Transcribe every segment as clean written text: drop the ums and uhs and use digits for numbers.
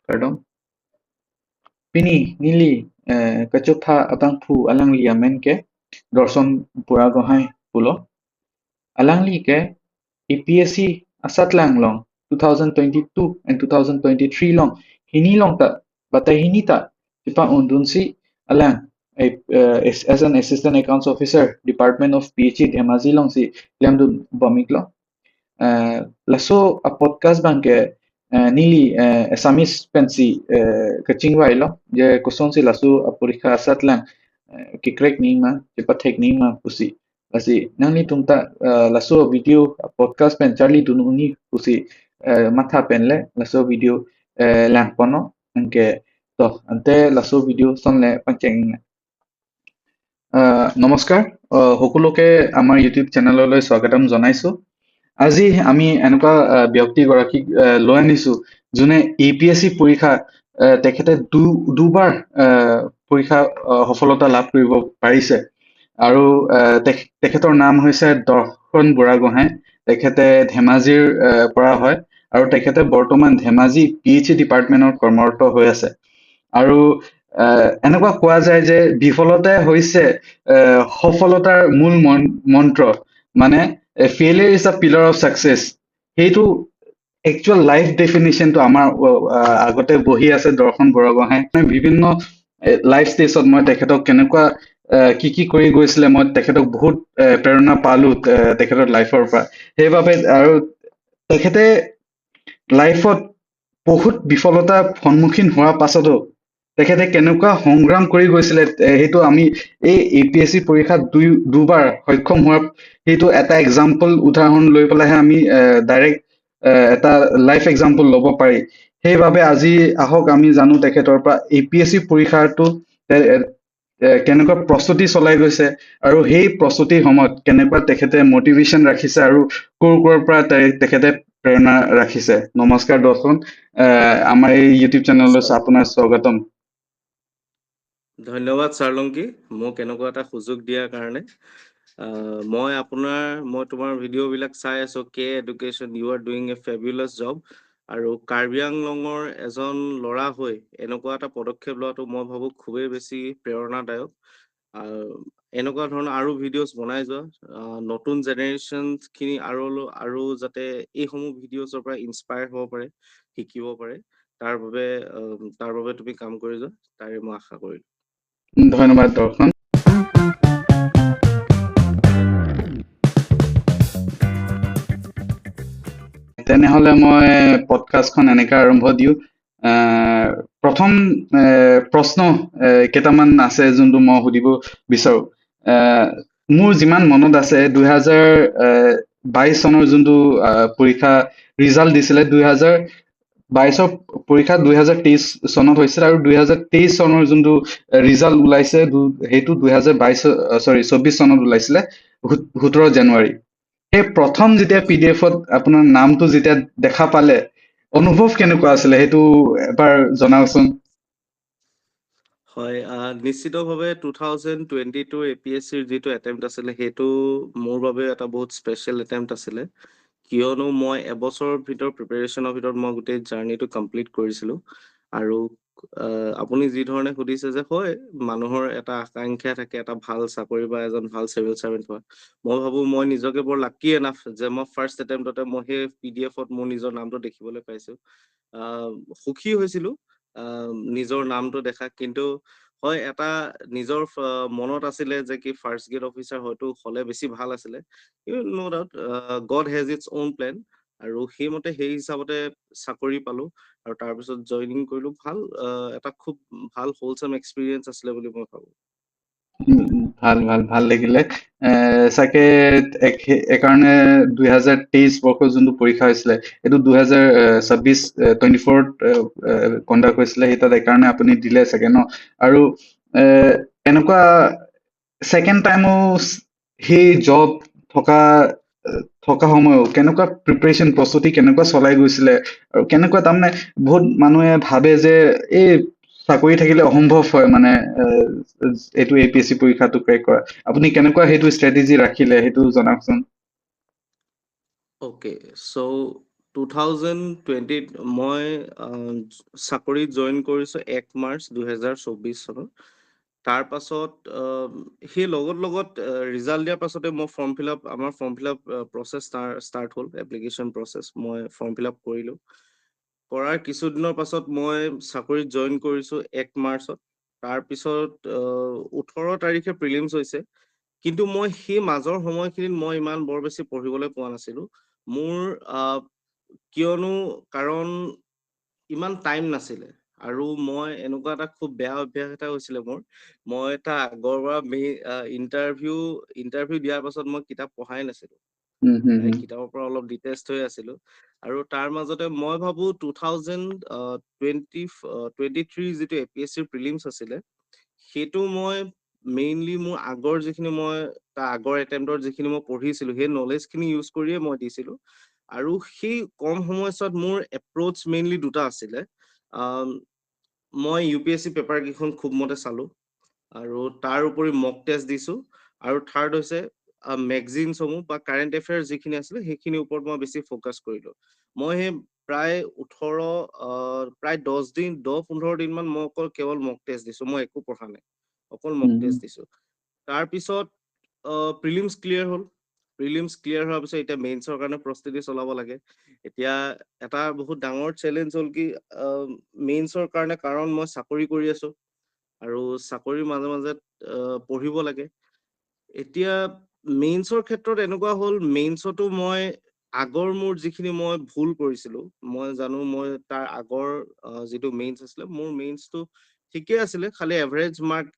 pardon. Pini, nili, kachotha atang pu alang liamen ke, dorson pura gohai pulo. Alang li ke, APSC asat lang long, 2022 and 2023 long, hini long ta, batay hini ta, tipa undun si, alang, as an assistant accounts officer, Department of PhD, Dhemazi long si, liam dun bomik long. Lasso a podcast bangke nili Assamese pensi kaching wailo je kuson si lasso a purikha asat lang ki crack ni ma cepat hack ni ma pusi asi nang ni tumta lasso video podcast pen charlie tunu uni pusi matha penle lasso video lang pono angke to ante lasso video sonle pancheng নমস্কাৰ সকলোকে আমাৰ YouTube চেনেললৈ স্বাগতম জনাইছো আজি আমি এনেকুৱা ব্যক্তি গৰাকীক লৈ আনিছো যোনে এপিএসসি পৰীক্ষা তেখেতে দুবাৰ পৰীক্ষা সফলতা লাভ কৰিব পাৰিছে আৰু তেখেতৰ নাম হৈছে দৰ্শন বুঢ়াগোহাঁই তেখেতে ধেমাজিৰ পৰা হয় আৰু তেখেতে বৰ্তমান ধেমাজি পিএইচডি ডিপাৰ্টমেণ্টৰ কৰ্মৰত হৈ আছে আৰু এনেকুৱা কোৱা যায় যে বিফলতাই হৈছে সফলতাৰ মূল মন্ত্ৰ মানে failure is a pillar of success সেইটো actual life definition to আমাৰ আগতে বহি আছে দৰ্শন বুঢ়াগোহাঁই বিভিন্ন লাইফ ষ্টেজত মই তেখেতক কেনেকুৱা কি কৰি গৈছিলে মই তেখেতক বহুত প্ৰেৰণা পালো তেখেতৰ লাইফৰ পৰা সেইবাবে আৰু তেখেতে লাইফত বহুত বিফলতা সন্মুখীন হোৱাৰ পাছতো তেখেতে কেনেকুৱা সংগ্ৰাম কৰি গৈছিলে সেইটো আমি এই এপিএসসি পৰীক্ষাত দুবাৰ সক্ষম হোৱাৰ সেইটো এটা এক্সাম্পল উদাহৰণ লৈ পেলাইহে আমি ডাইৰেক্ট এটা লাইফ এক্সাম্পল ল'ব পাৰি সেইবাবে আজি আহক আমি জানো তেখেতৰ পৰা এপিএসসি পৰীক্ষাটো কেনেকুৱা প্ৰস্তুতি চলাই গৈছে আৰু সেই প্ৰস্তুতিৰ সময়ত কেনেকুৱা তেখেতে মটিভেশ্যন ৰাখিছে আৰু ক'ৰ পৰা তেখেতে প্ৰেৰণা ৰাখিছে নমস্কাৰ দৰ্শন আমাৰ এই ইউটিউব চেনেললৈ আপোনাৰ স্বাগতম ধন্যবাদ চাৰলংকি মোক এনেকুৱা এটা সুযোগ দিয়াৰ কাৰণে মই তোমাৰ ভিডিঅ' বিলাক চাই আছো কে education you are doing a fabulous job আৰু কাৰ্বি আংলঙৰ এজন ল'ৰা হৈ এনেকুৱা এটা পদক্ষেপ লোৱাটো মই ভাবো খুবেই বেছি প্ৰেৰণাদায়ক এনেকুৱা ধৰণৰ আৰু ভিডিঅ'জ বনাই যোৱা নতুন জেনেৰেশ্যন খিনি আৰু যাতে এইসমূহ ভিডিঅ'জৰ পৰা ইনস্পায়াৰ হ'ব পাৰে শিকিব পাৰে তাৰ বাবে তুমি কাম কৰি যোৱা তাৰে মই আশা কৰিলো ধন্যবাদ দৰ্শন তেনেহলে মই পডকাষ্টখন এনেকৈ আৰম্ভ দিওঁ প্ৰথম প্ৰশ্ন কেইটামান আছে যোনটো মই সুধিব বিচাৰো মোৰ যিমান মনত আছে 2022 চনৰ যোনটো পৰীক্ষা ৰিজাল্ট দিছিলে 2022 পৰীক্ষা 2023 চনত হৈছিল আৰু 2023 চনৰ যোনটো ৰিজাল্ট ওলাইছে সেইটো 24 চনত ওলাইছিলে 17 জানুৱাৰী এই প্ৰথম যেতিয়া পিডিএফত আপোনাৰ নামটো যেতিয়া দেখা পালে অনুভৱ কেনেকুৱা আছিলে সেইটো এবাৰ জনাওকচোন হয় নিশ্চিতভাৱে 2022 এপিএসসিৰ যিটো এটেম্প্ট আছিলে সেইটো মোৰ বাবে এটা বহুত স্পেচিয়েল এটেম্প্ট আছিলে কিয়নো মই এবছৰৰ ভিতৰত প্ৰিপাৰেচনৰ ভিতৰত মই গোটেই জাৰ্নিটো কমপ্লিট কৰিছিলো আৰু আপুনি যি ধৰণে সুধিছে যে হয় মানুহৰ এটা আকাংক্ষা থাকে এটা ভাল চাকৰি বা এজন ভাল চিভিল সাৰ্ভেন্ট হোৱা মই ভাবো মই নিজকে বৰ লাকি এনাফ যে মই ফাৰ্ষ্ট এটেম্প্টতে মই সেই পিডিএফত মোৰ নিজৰ নামটো দেখিবলৈ পাইছো সুখী হৈছিলো নিজৰ নামটো দেখা কিন্তু হয় এটা নিজৰ মনত আছিলে যে কি ফাৰ্ষ্ট গ্ৰেড অফিচাৰ হয়তো হলে বেছি ভাল আছিলে no doubt God has its own plan আৰু সেইমতে সেই হিচাপতে চাকৰি পালো আৰু তাৰপিছত জইনিং কৰিলো এটা খুব ভাল হোলচাম এক্সপিৰিয়েঞ্চ আছিলে বুলি মই ভাবো ভাল লাগিলে চাগে একাৰণে 2023 বৰ্ষৰ যোনটো পৰীক্ষা হৈছিলে এইটো 2024 কণ্ডাক্ট হৈছিলে সেই তাত একাৰণে আপুনি দিলে চাগে ন আৰু এনেকুৱা ছেকেণ্ড টাইমো সেই জব থকা সময়ো কেনেকুৱা প্ৰিপাৰেচন প্ৰস্তুতি কেনেকুৱা চলাই গৈছিলে আৰু কেনেকুৱা তাৰমানে বহুত মানুহে ভাবে যে এই চাকৰি থাকিলে অসম্ভৱ হয় মানে এইটো এপিএসসি পৰীক্ষাটো ক্ৰেক কৰা আপুনি কেনেকুৱা সেইটো ষ্ট্ৰেটেজি ৰাখিলে সেইটো জনাওকচোন Okay, so 2020 মই চাকৰিত জইন কৰিছো 1 মাৰ্চ 2024 চনত। তাৰ পাছত সেই লগত ৰিজাল্ট দিয়াৰ পাছতে মই আমাৰ form fill up process start হ'ল, এপ্লিকেশ্যন প্ৰচেছ। মই ফৰ্ম ফিল আপ কৰিলোঁ। কৰাৰ কিছুদিনৰ পাছত মই চাকৰিত জইন কৰিছোঁ 1 মাৰ্চত। তাৰপিছত 18 তাৰিখে প্ৰিলিমছ হৈছে। কিন্তু মই সেই মাজৰ সময়খিনিত মই ইমান বৰ বেছি পঢ়িবলৈ পোৱা নাছিলোঁ। মোৰ কিয়নো কাৰণ ইমান টাইম নাছিলে, আৰু মই এনেকুৱা এটা খুব বেয়া অভ্যাস এটা হৈছিলে মোৰ। মই এটা আগৰ পৰা ইণ্টাৰভিউ দিয়াৰ পাছত মই কিতাপ পঢ়াই নাছিলোঁ। কিতাপৰ পৰা অলপ ডিটেষ্ট হৈ আছিলোঁ। আৰু তাৰ মাজতে মই ভাবো 2023 যিটো APSC প্ৰিলিমছ আছিলে, সেইটো মই মেইনলি মোৰ আগৰ যিখিনি তাৰ আগৰ এটেম্পটৰ যিখিনি মই পঢ়িছিলোঁ, সেই নলেজখিনি ইউজ কৰিয়ে মই দিছিলোঁ। আৰু সেই কম সময়ছোৱাত মোৰ এপ্ৰ'চ মেইনলি দুটা আছিলে। মই UPSC পেপাৰ কেইখন খুব মতে চালোঁ, আৰু তাৰ উপৰি মক টেষ্ট দিছোঁ, আৰু থাৰ্ড হৈছে মেগজিনসমূহ বা কাৰেণ্ট এফেয়াৰ্ছ যিখিনি আছিলে সেইখিনিৰ ওপৰত মই বেছি ফ'কাছ কৰিলোঁ। মই সেই প্ৰায় 10-15 দিনমান মই কেৱল মক টেষ্ট দিছোঁ। মই একো পঢ়া নাই, অকল মক টেষ্ট দিছোঁ। তাৰপিছত প্ৰিলিমছ ক্লিয়াৰ হ'ল। প্ৰিলিমছ ক্লিয়াৰ হোৱাৰ পিছত এতিয়া মেইনছৰ কাৰণে প্ৰস্তুতি চলাব লাগে। এতিয়া এটা বহুত ডাঙৰ চেলেঞ্জ হ'ল কি মেইনছৰ কাৰণে, কাৰণ মই চাকৰি কৰি আছোঁ আৰু চাকৰিৰ মাজে মাজে পঢ়িব লাগে। এতিয়া মেইনছৰ ক্ষেত্ৰত এনেকুৱা হ'ল, মেইনছতো মই আগৰ মোৰ যিখিনি মই ভুল কৰিছিলোঁ, মই জানো মই তাৰ আগৰ যিটো মেইনছ আছিলে, মোৰ মেইনছটো ঠিকে আছিলে, খালি এভাৰেজ মাৰ্ক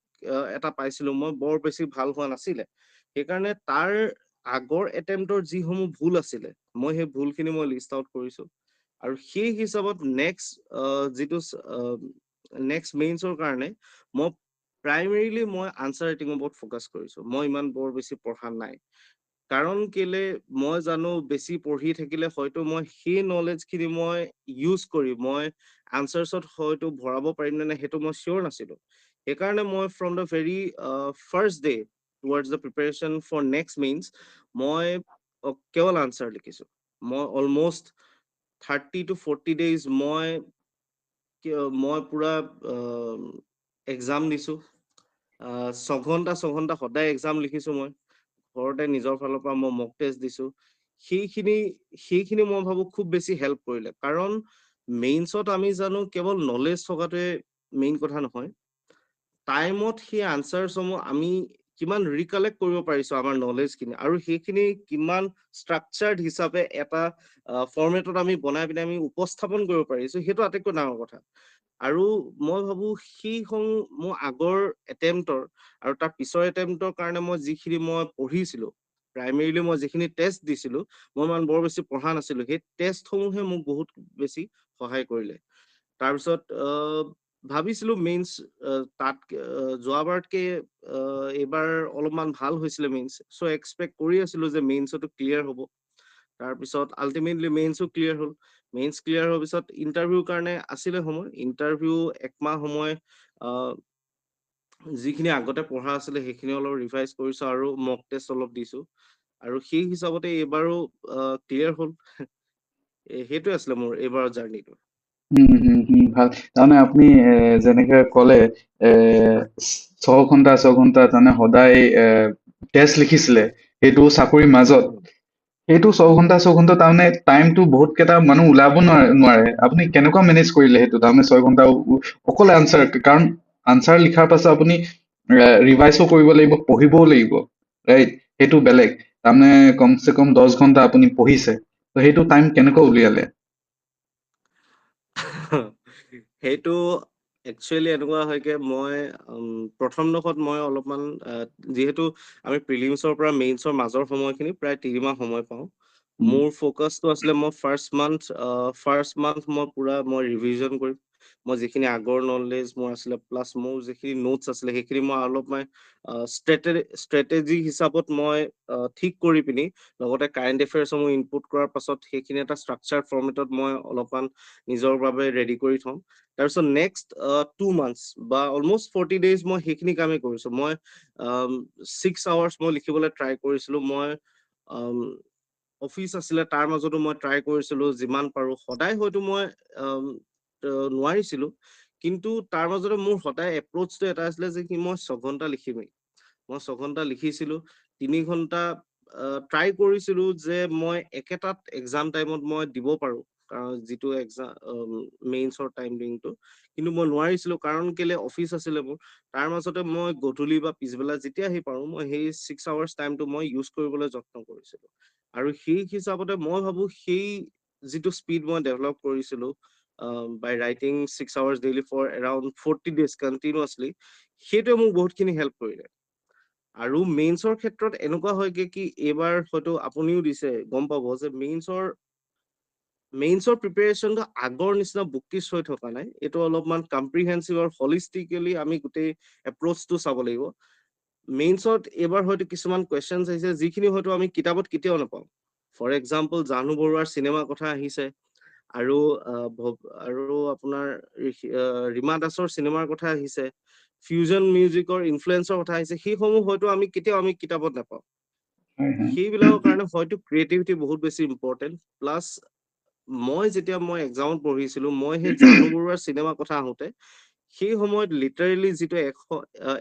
এটা পাইছিলোঁ। মই বৰ বেছি ভাল হোৱা নাছিলে। সেইকাৰণে তাৰ আগৰ এটেম্পটৰ যিসমূহ ভুল আছিলে, মই সেই ভুলখিনি মই লিষ্ট আউট কৰিছোঁ। আৰু সেই হিচাপত নেক্সট মেইনছৰ কাৰণে মই প্ৰাইমেৰীলি মই আনচাৰ ৰাইটিঙৰ ওপৰত ফ'কাছ কৰিছোঁ। মই ইমান বৰ বেছি পঢ়া নাই, কাৰণ কেলে মই জানো বেছি পঢ়ি থাকিলে হয়তো মই সেই নলেজখিনি মই ইউজ কৰি মই আনচাৰ্ছত হয়তো ভৰাব পাৰিম নে নাই সেইটো মই চিয়'ৰ নাছিলোঁ। সেইকাৰণে মই from the very first day towards the preparation for next mains, মই কেৱল আনচাৰ লিখিছোঁ। মই অলমষ্ট 30 to 40 days মই পুৰা এক্সাম দিছোঁ। 6 ঘণ্টা সদায় এক্সাম লিখিছোঁ। মই ঘৰতে নিজৰ ফালৰ পৰা মই মক টেষ্ট দিছোঁ। সেইখিনি মই ভাবো খুব বেছি হেল্প কৰিলে, কাৰণ মেইনছত আমি জানো কেৱল নলেজ থকাটোৱে মেইন কথা নহয়। টাইমত সেই আনচাৰসমূহ আমি কিমান ৰিকালেক্ট কৰিব পাৰিছোঁ আমাৰ নলেজখিনি, আৰু সেইখিনি কিমান ষ্ট্ৰাকচাৰ্ড হিচাপে এটা ফৰ্মেটত আমি বনাই পিনে আমি উপস্থাপন কৰিব পাৰিছোঁ, সেইটো আটাইতকৈ ডাঙৰ কথা। আৰু মই ভাবো মোৰ আগৰ এটেম্পটৰ আৰু তাৰ পিছৰ এটেম্পটৰ কাৰণে মই যিখিনি মই পঢ়িছিলোঁ, প্ৰাইমেৰীলি মই যিখিনি টেষ্ট দিছিলোঁ, মই ইমান বৰ বেছি পঢ়া নাছিলোঁ। সেই টেষ্টসমূহে মোক বহুত বেছি সহায় কৰিলে। তাৰপিছত ভাবিছিলোঁ মেইনছ তাত যোৱাবাৰতকৈ এইবাৰ অলপমান ভাল হৈছিলে মেইনছ, চ' এক্সপেক্ট কৰি আছিলোঁ যে মেইনছতো ক্লিয়াৰ হ'ব। তাৰপিছত আল্টিমেটলি মেইনছো ক্লিয়াৰ হ'ল। মেইনছ ক্লিয়াৰ হোৱাৰ পিছত ইণ্টাৰভিউৰ কাৰণে আছিলে সময়। ইণ্টাৰভিউ 1 মাহ সময় যিখিনি আগতে পঢ়া আছিলে সেইখিনি অলপ ৰিভাইজ কৰিছোঁ, আৰু মক টেষ্ট অলপ দিছোঁ, আৰু সেই হিচাপতে এইবাৰো ক্লিয়াৰ হ'ল। সেইটোৱে আছিলে মোৰ এইবাৰৰ জাৰ্ণিটো। ভাল। তাৰমানে আপুনি যেনেকে ক'লে 6 ঘণ্টা তাৰমানে সদায় টেষ্ট লিখিছিলে, সেইটো চাকৰিৰ মাজত। সেইটো 6 ঘণ্টা তাৰমানে টাইমটো বহুত কেইটা মানুহ ওলাব নোৱাৰে। আপুনি কেনেকুৱা মেনেজ কৰিলে সেইটো? তাৰমানে 6 ঘণ্টা অকল আনচাৰ, কাৰণ আনচাৰ লিখাৰ পাছত আপুনি ৰিভাইজো কৰিব লাগিব, পঢ়িবও লাগিব, ৰাইট? সেইটো বেলেগ। তাৰমানে কমচে কম 10 ঘণ্টা আপুনি পঢ়িছে, ত সেইটো টাইম কেনেকৈ উলিয়ালে? সেইটো একচুৱেলি এনেকুৱা হয়কে মই প্ৰথমডোখৰত মই অলপমান যিহেতু আমি প্ৰিলিমছৰ পৰা মেইনছৰ মাজৰ সময়খিনি প্ৰায় 3 মাহ সময় পাওঁ। মোৰ ফ'কাছটো আছিলে মই ফাৰ্ষ্ট মান্থ মই ৰিভিজন কৰিম। মই যিখিনি আগৰ নলেজ মোৰ আছিলে, প্লাছ মোৰ যিখিনি নোটছ আছিলে, সেইখিনি মই অলপমান ষ্ট্ৰেটেজি হিচাপত মই ঠিক কৰি পিনি লগতে কাৰেণ্ট এফেয়াৰ্ছসমূহ ইনপুট কৰাৰ পাছত সেইখিনি এটা ষ্ট্ৰাকচাৰ ফৰ্মেটত মই অলপমান নিজৰ বাবে ৰেডি কৰি থওঁ। তাৰপিছত নেক্সট 2 months বা অলমষ্ট 40 days মই সেইখিনি কামেই কৰিছোঁ। মই 6 hours মই লিখিবলৈ ট্ৰাই কৰিছিলোঁ। মই অফিচ আছিলে তাৰ মাজতো মই ট্ৰাই কৰিছিলো যিমান পাৰো, সদায় হয়তো মই নোৱাৰিছিলো, কিন্তু তাৰ মাজতে মোৰ সদায় এপ্ৰ'চটো এটা আছিলে যে কি মই 6 ঘণ্টা লিখিমেই। মই 6 ঘণ্টা লিখিছিলো, 3 ঘণ্টা ট্ৰাই কৰিছিলো যে মই একেটাত এক্সাম টাইমত মই দিব পাৰো, কাৰণ যিটো এক্সাম মেইনছৰ টাইমিংটো, কিন্তু মই নোৱাৰিছিলো কাৰণ কেলে অফিচ আছিলে মোৰ। তাৰ মাজতে মই গধূলি বা পিছবেলা যেতিয়া আহি পাৰো মই সেই 6 আৱাৰ্ছ টাইমটো মই ইউজ কৰিবলৈ যত্ন কৰিছিলো। আৰু সেই হিচাপতে মই ভাবো সেই যিটো স্পীড মই ডেভেলপ কৰিছিলো by writing 6 hours daily for around 40 days continuously, সেইটোৱে মোক বহুতখিনি হেল্প কৰিলে। আৰু মেইনছৰ ক্ষেত্ৰত এনেকুৱা হয়গে কি এইবাৰ হয়তো আপুনিও দিছে, গম পাব যে মেইনছৰ প্ৰিপেৰেশ্যনটো আগৰ নিচিনা বুক টিচ হৈ থকা নাই। এইটো অলপমান কম্প্ৰিহেনচিভ আৰু হলিষ্টিকেলি আমি গোটেই এপ্ৰ'চটো চাব লাগিব। মেইনছত এইবাৰ হয়তো কিছুমান কুৱেশ্যনছ আহিছে যিখিনি হয়তো আমি কিতাপত কেতিয়াও নাপাওঁ। ফৰ এক্সাম্পল জাহ্নু বৰুৱাৰ চিনেমাৰ কথা আহিছে, আৰু আৰু আপোনাৰ ৰীমা দাসৰ চিনেমাৰ কথা আহিছে, ফিউজন মিউজিকৰ ইনফ্লুৱেঞ্চৰ কথা আহিছে, সেইসমূহ হয়তো আমি কেতিয়াও কিতাপত নাপাওঁ। হয় হয় সেইবিলাকৰ কাৰণে হয়তো ক্ৰিয়েটিভিটি বহুত বেছি ইম্পৰ্টেণ্ট। প্লাছ মই যেতিয়া এক্সামত পঢ়িছিলো, মই সেই জাহ্নু বৰুৱাৰ চিনেমাৰ কথা আহোতে সেই সময়ত লিটাৰেলি যিটো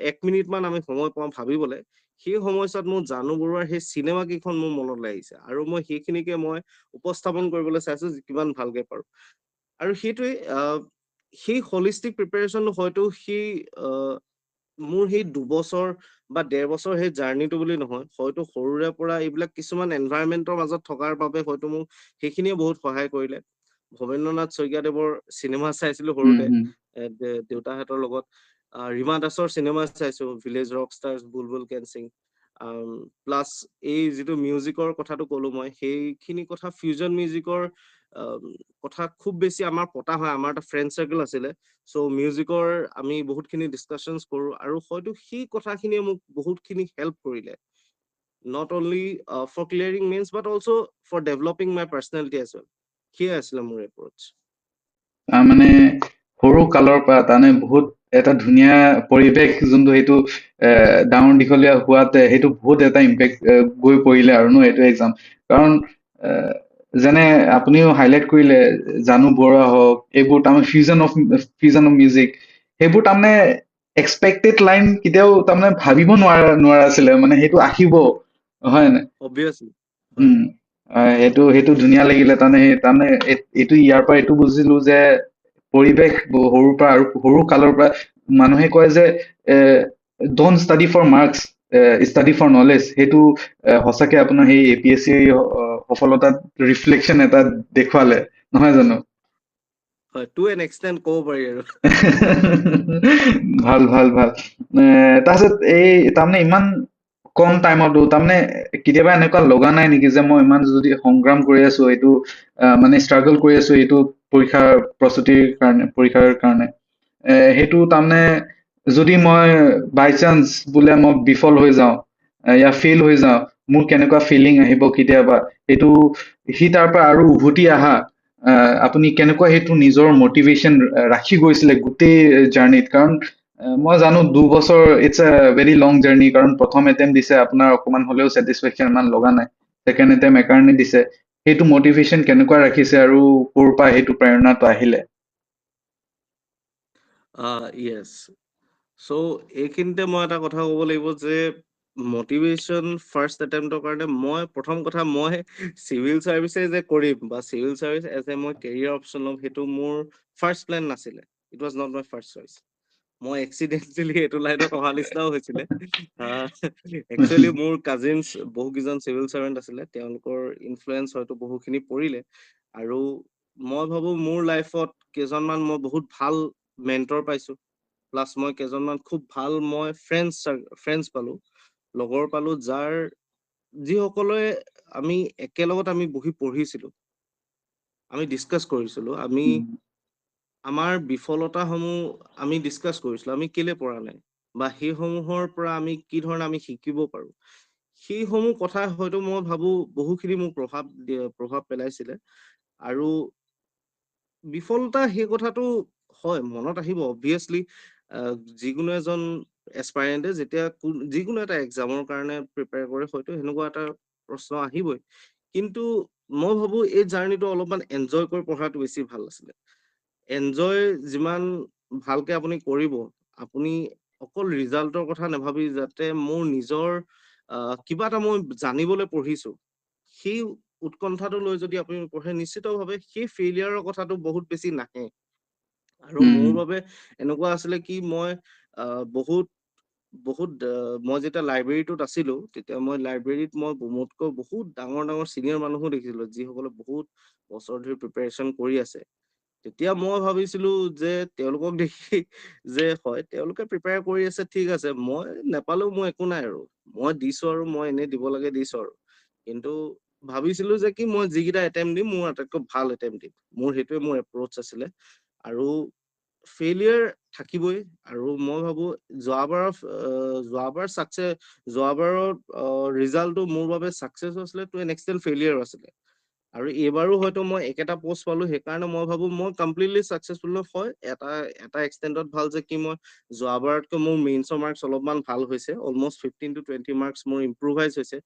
1 মিনিট মান আমি সময় পাওঁ ভাবিবলৈ, সেই সময়ছোৱাত মোৰ জাহ্নু বৰুৱাৰ সেই চিনেমা কেইখন মোৰ মনত লাগিছে, আৰু মই সেইখিনিকে মই উপস্থাপন কৰিবলৈ চাইছো কিমান ভালকে পাৰো। আৰু সেইটোৱে সেই হলিষ্টিক প্ৰিপেৰেশ্যনটো হয়তো সেই মোৰ সেই 2 বছৰ বা 1.5 বছৰ সেই জাৰ্ণিটো বুলি নহয়, হয়তো সৰুৰে পৰা এইবিলাক কিছুমান এনভাইৰনমেন্টৰ মাজত থকাৰ বাবে হয়তো মোক সেইখিনিয়ে বহুত সহায় কৰিলে। ভৱেন্দ্ৰনাথ শইকীয়াদেৱৰ চিনেমা চাইছিলো সৰুতে হম দেউতাহঁতৰ লগত। ৰীমা দাসৰ চিনেমা চাইছো, ভিলেজ ৰক ষ্টাৰ্ছ, বুলবুল কেন সিং। প্লাছ এই যিটো মিউজিকৰ কথাটো ক'লো মই, সেইখিনি কথা ফিউজন মিউজিকৰ কথা খুব বেছি আমাৰ পতা হয়। আমাৰ এটা ফ্ৰেণ্ড চাৰ্কেল আছিলে, চ' মিউজিকৰ আমি বহুতখিনি ডিছকাশ্যনছ কৰো, আৰু হয়তো সেই কথাখিনিয়ে মোক বহুতখিনি হেল্প কৰিলে, not only for clearing mains but also' for developing my personality as well. সেয়াই আছিলে মোৰ এপ্ৰ'চ। মানে সৰু কালৰ পৰা তাৰমানে বহুত এটা ধুনীয়া পৰিৱেশ, যোনটো সেইটো ডাঙৰ দীঘলীয়া হোৱাতে সেইটো বহুত এটা ইম্পেক্ট গৈ পৰিলে আৰু এইটো এক্সাম। কাৰণ যেনে আপুনিও হাইলাইট কৰিলে জাহ্নু বৰুৱা হওক, এইবোৰ তাৰমানে ফিউজন অফ মিউজিক, সেইবোৰ তাৰমানে এক্সপেক্টেড লাইন কেতিয়াও তাৰমানে ভাবিব নোৱাৰা আছিলে, মানে সেইটো আহিব, হয় নাই? অবভিয়াছলি হয়। উম সেইটো ধুনীয়া লাগিলে। তাৰমানে এইটো ইয়াৰ পৰা এইটো বুজিলো যে পৰিৱেশ সৰুৰ পৰা, আৰু সৰু কালৰ পৰা মানুহে কয় যে don't study for marks, study for knowledge. সেইটো সঁচাকে আপোনাৰ সেই APSC সফলতাত ৰিফ্লেকশ্যন এটা দেখুৱালে, নহয় জানো? হয়, টু এন এক্সটেণ্ট ক'ব পাৰি আৰু। ভাল ভাল ভাল। তাৰপিছত তাৰমানে ইমান কম টাইমতো তাৰমানে কেতিয়াবা এনেকুৱা লগা নাই নেকি যে মই ইমান যদি সংগ্ৰাম কৰি আছো, এইটো মানে ষ্ট্ৰাগল কৰি আছো এইটো পৰীক্ষাৰ কাৰণে, সেইটো তাৰমানে যদি মই বাই চান্স বোলে মই বিফল হৈ যাওঁ, ইয়া ফেইল হৈ যাওঁ, মোৰ কেনেকুৱা ফিলিং আহিব কেতিয়াবা, এইটো তাৰ পৰা আৰু উভতি আহা, আপুনি কেনেকুৱা সেইটো নিজৰ মটিভেশ্যন ৰাখি গৈছিলে গোটেই জাৰ্ণিত? কাৰণ মই জানো 2 বছৰ it's a very long journey, কাৰণ প্ৰথম এটেম্প দিছে আপোনাৰ অকমান হ'লেও ছেটিছফেকশ্যন ইমান লগা নাই, ছেকেণ্ড এটেম্প একাৰণে দিছে, সেইটো মটিভেশ্যন কেনেকুৱা ৰাখিছে আৰু ক'ৰ পৰা সেইটো প্ৰেৰণাটো আহিলে? য়েছ। চ' এইখিনিতে মই এটা কথা ক'ব লাগিব যে মটিভেশ্যন ফাৰ্ষ্ট এটেম্পটৰ কাৰণে প্ৰথম কথা মই চিভিল চাৰ্ভিচে যে কৰিম বা চিভিল চাৰ্ভিচ এজ এ মই কেৰিয়াৰ অপশ্যন ল'ম, সেইটো মোৰ ফাৰ্ষ্ট প্লেন নাছিলে। It was not my first choice. মই এক্সিডেণ্টেলি এইটো লাইনত অহা নিচিনাও হৈছিলে। একচুৱেলি মোৰ কাজিনছ বহুকেইজন চিভিল চাৰ্ভেণ্ট আছিলে, তেওঁলোকৰ ইনফ্লুৱেঞ্চ হয়তো বহুখিনি পৰিলে। আৰু মই ভাবো মোৰ লাইফত কেইজনমান মই বহুত ভাল মেণ্টৰ পাইছো, প্লাছ মই কেইজনমান খুব ভাল ফ্ৰেণ্ডছ পালো, লগৰ পালো, যিসকলে আমি একেলগত আমি বহি পঢ়িছিলো, আমি ডিছকাছ কৰিছিলো, আমাৰ বিফলতাসমূহ আমি ডিছকাছ কৰিছিলো, আমি কেলে পৰা নাই বা সেইসমূহৰ পৰা আমি কি ধৰণে আমি শিকিব পাৰো, সেইসমূহ কথা হয়তো মই ভাবো বহুখিনি মোক প্ৰভাৱ পেলাইছিলে। আৰু বিফলতা সেই কথাটো হয় মনত আহিব অবভিয়াছলি। যিকোনো এজন এছপাইৰেণ্টে যেতিয়া যিকোনো এটা এক্সামৰ কাৰণে প্ৰিপেয়াৰ কৰে হয়তো সেনেকুৱা এটা প্ৰশ্ন আহিবই। কিন্তু মই ভাবো এই জাৰ্ণিটো অলপমান এনজয় কৰি পঢ়াটো বেছি ভাল আছিলে। এনজয় যিমান ভালকে আপুনি কৰিব, আপুনি অকল ৰিজাল্টৰ কথা নাভাবি যাতে মোৰ নিজৰ কিবা এটা মই জানিবলৈ পঢ়িছো, সেই উৎকণ্ঠাটো লৈ যদি আপুনি পঢ়ে, নিশ্চিতভাৱে সেই ফেইলিয়াৰৰ কথাটো বহুত বেছি নাহে। আৰু উম মোৰ বাবে এনেকুৱা আছিলে কি মই বহুত বহুত মই যেতিয়া লাইব্ৰেৰীটোত আছিলো, তেতিয়া মই লাইব্ৰেৰীত মই মোতকৈ বহুত ডাঙৰ ডাঙৰ চিনিয়ৰ মানুহো দেখিছিলো, যিসকলে বহুত বছৰ ধৰি প্ৰিপাৰেচন কৰি আছে। তেতিয়া মই ভাবিছিলো যে তেওঁলোকক দেখি যে হয়, তেওঁলোকে প্ৰিপেয়াৰ কৰি আছে, ঠিক আছে, মই নেপালেও মোৰ একো নাই আৰু, মই দিছো আৰু মই এনেই দিব লাগে দিছো আৰু। কিন্তু ভাবিছিলো যে কি মই যিকেইটা এটেম্প দিম, মোৰ আটাইতকৈ ভাল এটেম্প দিম। মোৰ সেইটোৱে মোৰ এপ্ৰচ আছিলে। আৰু ফেইলিয়াৰ থাকিবই। আৰু মই ভাবো যোৱাবাৰ যোৱাবাৰৰ ৰিজাল্টটো মোৰ বাবে ছাকচেছ আছিলে, টু এন এক্সটেণ্ট ফেইলিয়াৰ আছিলে। আৰু এইবাৰো হয়তো মই একেটা পোষ্ট পালো, সেইকাৰণে মই ভাবো মই কমপ্লিটলি ছাকচেছফুল হয়। এটা এক্সটেণ্ডত ভাল যে কি মই যোৱাবাৰতকৈ মোৰ মেইনছৰ মাৰ্কছ অলপমান ভাল হৈছে, অলমষ্ট 15 to 20 মাৰ্কছ মোৰ ইম্প্ৰুভাইজ হৈছে।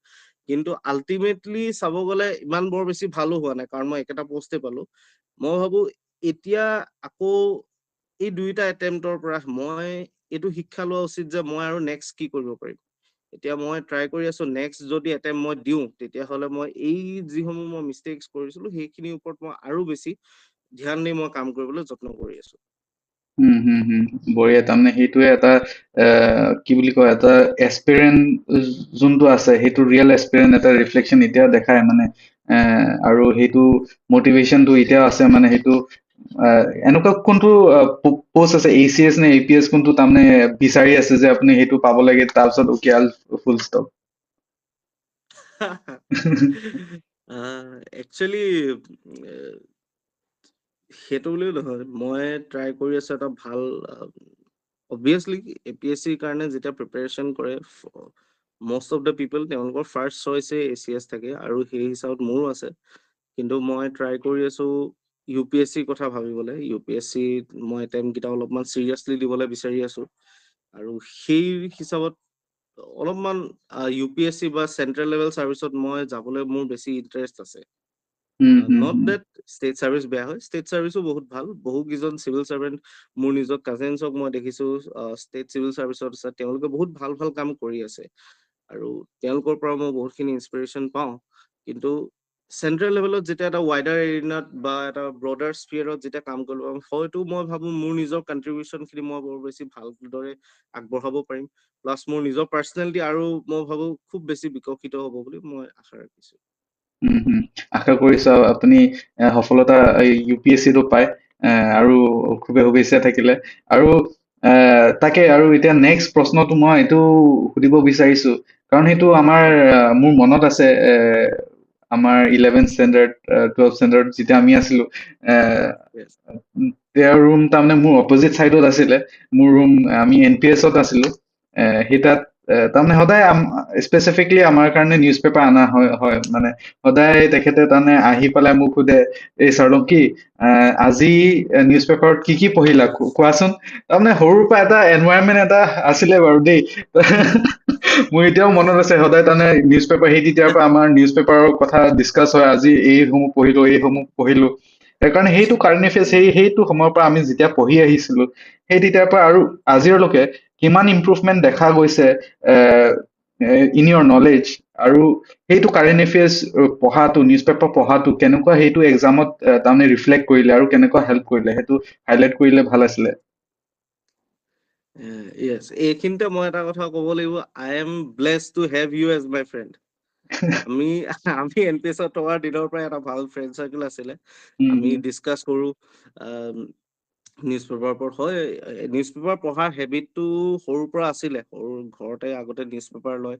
কিন্তু আল্টিমেটলি চাব গ'লে ইমান বৰ বেছি ভালো হোৱা নাই, কাৰণ মই একেটা পোষ্টে পালো। মই ভাবো এতিয়া আকৌ এই দুইটা এটেম্পটৰ পৰা মই এইটো শিক্ষা লোৱা উচিত যে মই আৰু নেক্সট কি কৰিব পাৰিম। এতিয়া মই ট্ৰাই কৰি আছো, নেক্সট যদি এটেম্প মই দিওঁ, তেতিয়াহ'লে মই এই যিসমূহ মই মিষ্টেকছ কৰিছিলো, সেইখিনিৰ ওপৰত মই আৰু বেছি ধ্যান দি মই কাম কৰিবলৈ যত্ন কৰি আছো। বঢ়িয়া। তাৰমানে সেইটোৱে এটা কি বুলি কয়, এটা এক্সপেৰিয়েন্স যোনটো আছে, সেইটো ৰিয়েল এক্সপেৰিয়েন্স এটা ৰিফ্লেকশ্যন এতিয়া দেখায় মানে। আৰু সেইটো মটিভেশ্যনটো এতিয়াও আছে মানে। সেইটো এনেকুৱা কোনটো পোষ্ট আছে, ACS নে APS, কোনটো তাৰমানে বিচাৰি আছে যে আপুনি সেইটো পাব লাগে, তাৰপিছত উকিয়াল ফুল ষ্টপ? একচুৱেলি সেইটো বুলিও নহয়, মই ট্ৰাই কৰি আছো এটা ভাল, অবভিয়াছলি APSCৰ কাৰণে যেতিয়া প্ৰিপাৰেচন কৰে, মষ্ট অফ দ্য পিপল তেওঁলোকৰ ফাৰ্ষ্ট চইচে ACS থাকে, আৰু সেই হিচাপত মোৰো আছে। কিন্তু মই ট্ৰাই কৰি আছো UPSCৰ কথা ভাবিবলৈ। UPSC মই এটেম্পটকেইটা অলপমান চিৰিয়াছলি দিবলৈ বিচাৰি আছো। আৰু সেই হিচাপত অলপমান UPSC বা চেন্ট্ৰেল লেভেল চাৰ্ভিচত মই যাবলৈ মোৰ বেছি ইণ্টাৰেষ্ট আছে। নট ডেট ষ্টেট চাৰ্ভিচ বেয়া হয়, ষ্টেট চাৰ্ভিচো বহুত ভাল। বহুকেইজন চিভিল চাৰ্ভেণ্ট মোৰ নিজৰ কাজিনছক মই দেখিছো ষ্টেট চিভিল চাৰ্ভিচত আছে, তেওঁলোকে বহুত ভাল ভাল কাম কৰি আছে। আৰু তেওঁলোকৰ পৰা মই বহুতখিনি ইনস্পিৰেশ্যন পাওঁ। কিন্তু চেন্ট্ৰেল লেভেলত যেতিয়া এটা ৱাইডাৰ এৰিনাত বা এটা ব্ৰডাৰ স্ফিয়াৰত যেতিয়া কাম কৰিব পাৰিম, হয়তো মই ভাবো মোৰ নিজৰ কন্ট্ৰিবিউশ্যনখিনি মই বৰ বেছি ভালদৰে আগবঢ়াব পাৰিম। প্লাছ মোৰ নিজৰ পাৰ্চনেলিটি আৰু মই ভাবো খুব বেছি বিকশিত হ'ব বুলি মই আশা ৰাখিছো। আশা কৰিছো আপুনি সফলতা UPSCটো পায়, আৰু খুবেই শুভেচ্ছা থাকিলে। আৰু তাকে, আৰু এতিয়া নেক্সট প্ৰশ্নটো মই এইটো সুধিব বিচাৰিছো, কাৰণ সেইটো মোৰ মনত আছে। আমাৰ 11th ষ্টেণ্ডাৰ্ড 12th ষ্টেণ্ডাৰ্ড যেতিয়া আমি আছিলো, Yes. তেওঁৰ ৰুম তাৰমানে মোৰ অপজিট চাইডত আছিলে। মোৰ ৰুম, আমি NPS-ত আছিলো। সেই তাত তাৰমানে সদায় স্পেচিফিকলি আমাৰ কাৰণে নিউজ পেপাৰ অনা হয় মানে। সদায় তেখেতে তাৰমানে আহি পেলাই মোক সোধে, এই চাৰ্লক, আজি নিউজ পেপাৰত কি কি পঢ়িলা কোৱাচোন। তাৰমানে সৰুৰ পৰা এটা এনভাইৰনমেন্ট এটা আছিলে বাৰু দেই। মোৰ এতিয়াও মনত আছে, সদায় তাৰমানে নিউজ পেপাৰ, সেই তেতিয়াৰ পৰা আমাৰ নিউজ পেপাৰৰ কথা ডিছকাছ হয়, আজি এইসমূহ পঢ়িলো, এইসমূহ পঢ়িলো। সেইকাৰণে সেইটো কাৰেণ্ট এফেয়াৰ্ছ সেইটো সময়ৰ পৰা আমি যেতিয়া পঢ়ি আহিছিলো, সেই তেতিয়াৰ পৰা আৰু আজিৰলৈকে কিমান ইম্প্ৰুভমেন্ট দেখা গৈছে ইন ইয়ৰ নলেজ। আৰু সেইটো কাৰেণ্ট এফেয়াৰ্ছ পঢ়াটো, নিউজ পেপাৰ পঢ়াটো কেনেকুৱা, সেইটো এক্সামত তাৰমানে ৰিফ্লেক্ট কৰিলে আৰু কেনেকুৱা হেল্প কৰিলে, সেইটো হাইলাইট কৰিলে ভাল আছিলে। Yes, এইখিনিতে মই এটা কথা ক'ব লাগিব, I am blessed to have you as my friend. আমি আমি NPS-ত থকাৰ দিনৰ পৰাই এটা ভাল ফ্ৰেণ্ড চাৰ্কেল আছিলে। আমি ডিছকাছ কৰো নিউজ পেপাৰৰ ওপৰত। হয়, নিউজ পেপাৰ পঢ়াৰ হেবিটটো সৰুৰ পৰা আছিলে। ঘৰতে আগতে নিউজ পেপাৰ লয়।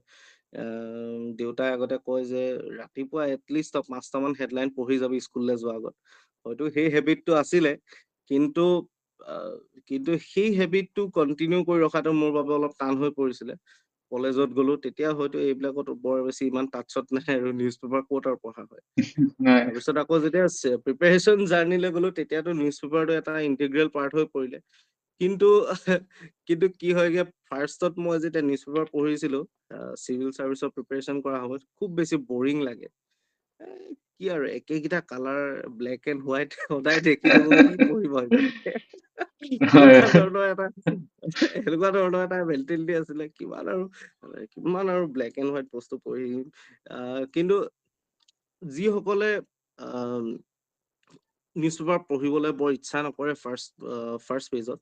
দেউতাই আগতে কয় যে ৰাতিপুৱা এটলিষ্ট 5টামান হেডলাইন পঢ়ি যাবি স্কুললৈ যোৱাৰ আগত। হয়তো সেই হেবিটটো আছিলে, কিন্তু কিন্তু সেই হেবিটটো কণ্টিনিউ কৰি ৰখাটো মোৰ বাবে অলপ টান হৈ পৰিছিলে। কলেজত গ'লো, তেতিয়া হয়তো এইবিলাকত বৰ বেছি ইমান টাচত নাই, আৰু নিউজ পেপাৰ ক'ত আৰু পঢ়া হয়। তাৰপিছত আকৌ যেতিয়া প্ৰিপাৰেচন জাৰ্নিলৈ গ'লো, তেতিয়াতো নিউজ পেপাৰটো এটা ইণ্টিগ্ৰেল পাৰ্ট হৈ পৰিলে। কিন্তু কিন্তু কি হয়গে, ফাৰ্ষ্টত মই যেতিয়া নিউজ পেপাৰ পঢ়িছিলো, চিভিল চাৰ্ভিচৰ প্ৰিপাৰেচন কৰা সময়ত খুব বেছি বৰিং লাগে। এ, কি আৰু একেকেইটা কালাৰ ব্লেক এণ্ড হোৱাইট সদায় দেখি থাকো কি পঢ়িব হয় এনেকুৱা ধৰণৰ এটা মেণ্টেলিটি আছিলে কিমান আৰু ব্লেক এণ্ড হোৱাইট বস্তু পঢ়িম কিন্তু যিসকলে নিউজ পেপাৰ পঢ়িবলৈ বৰ ইচ্ছা নকৰে ফাৰ্ষ্ট পেজত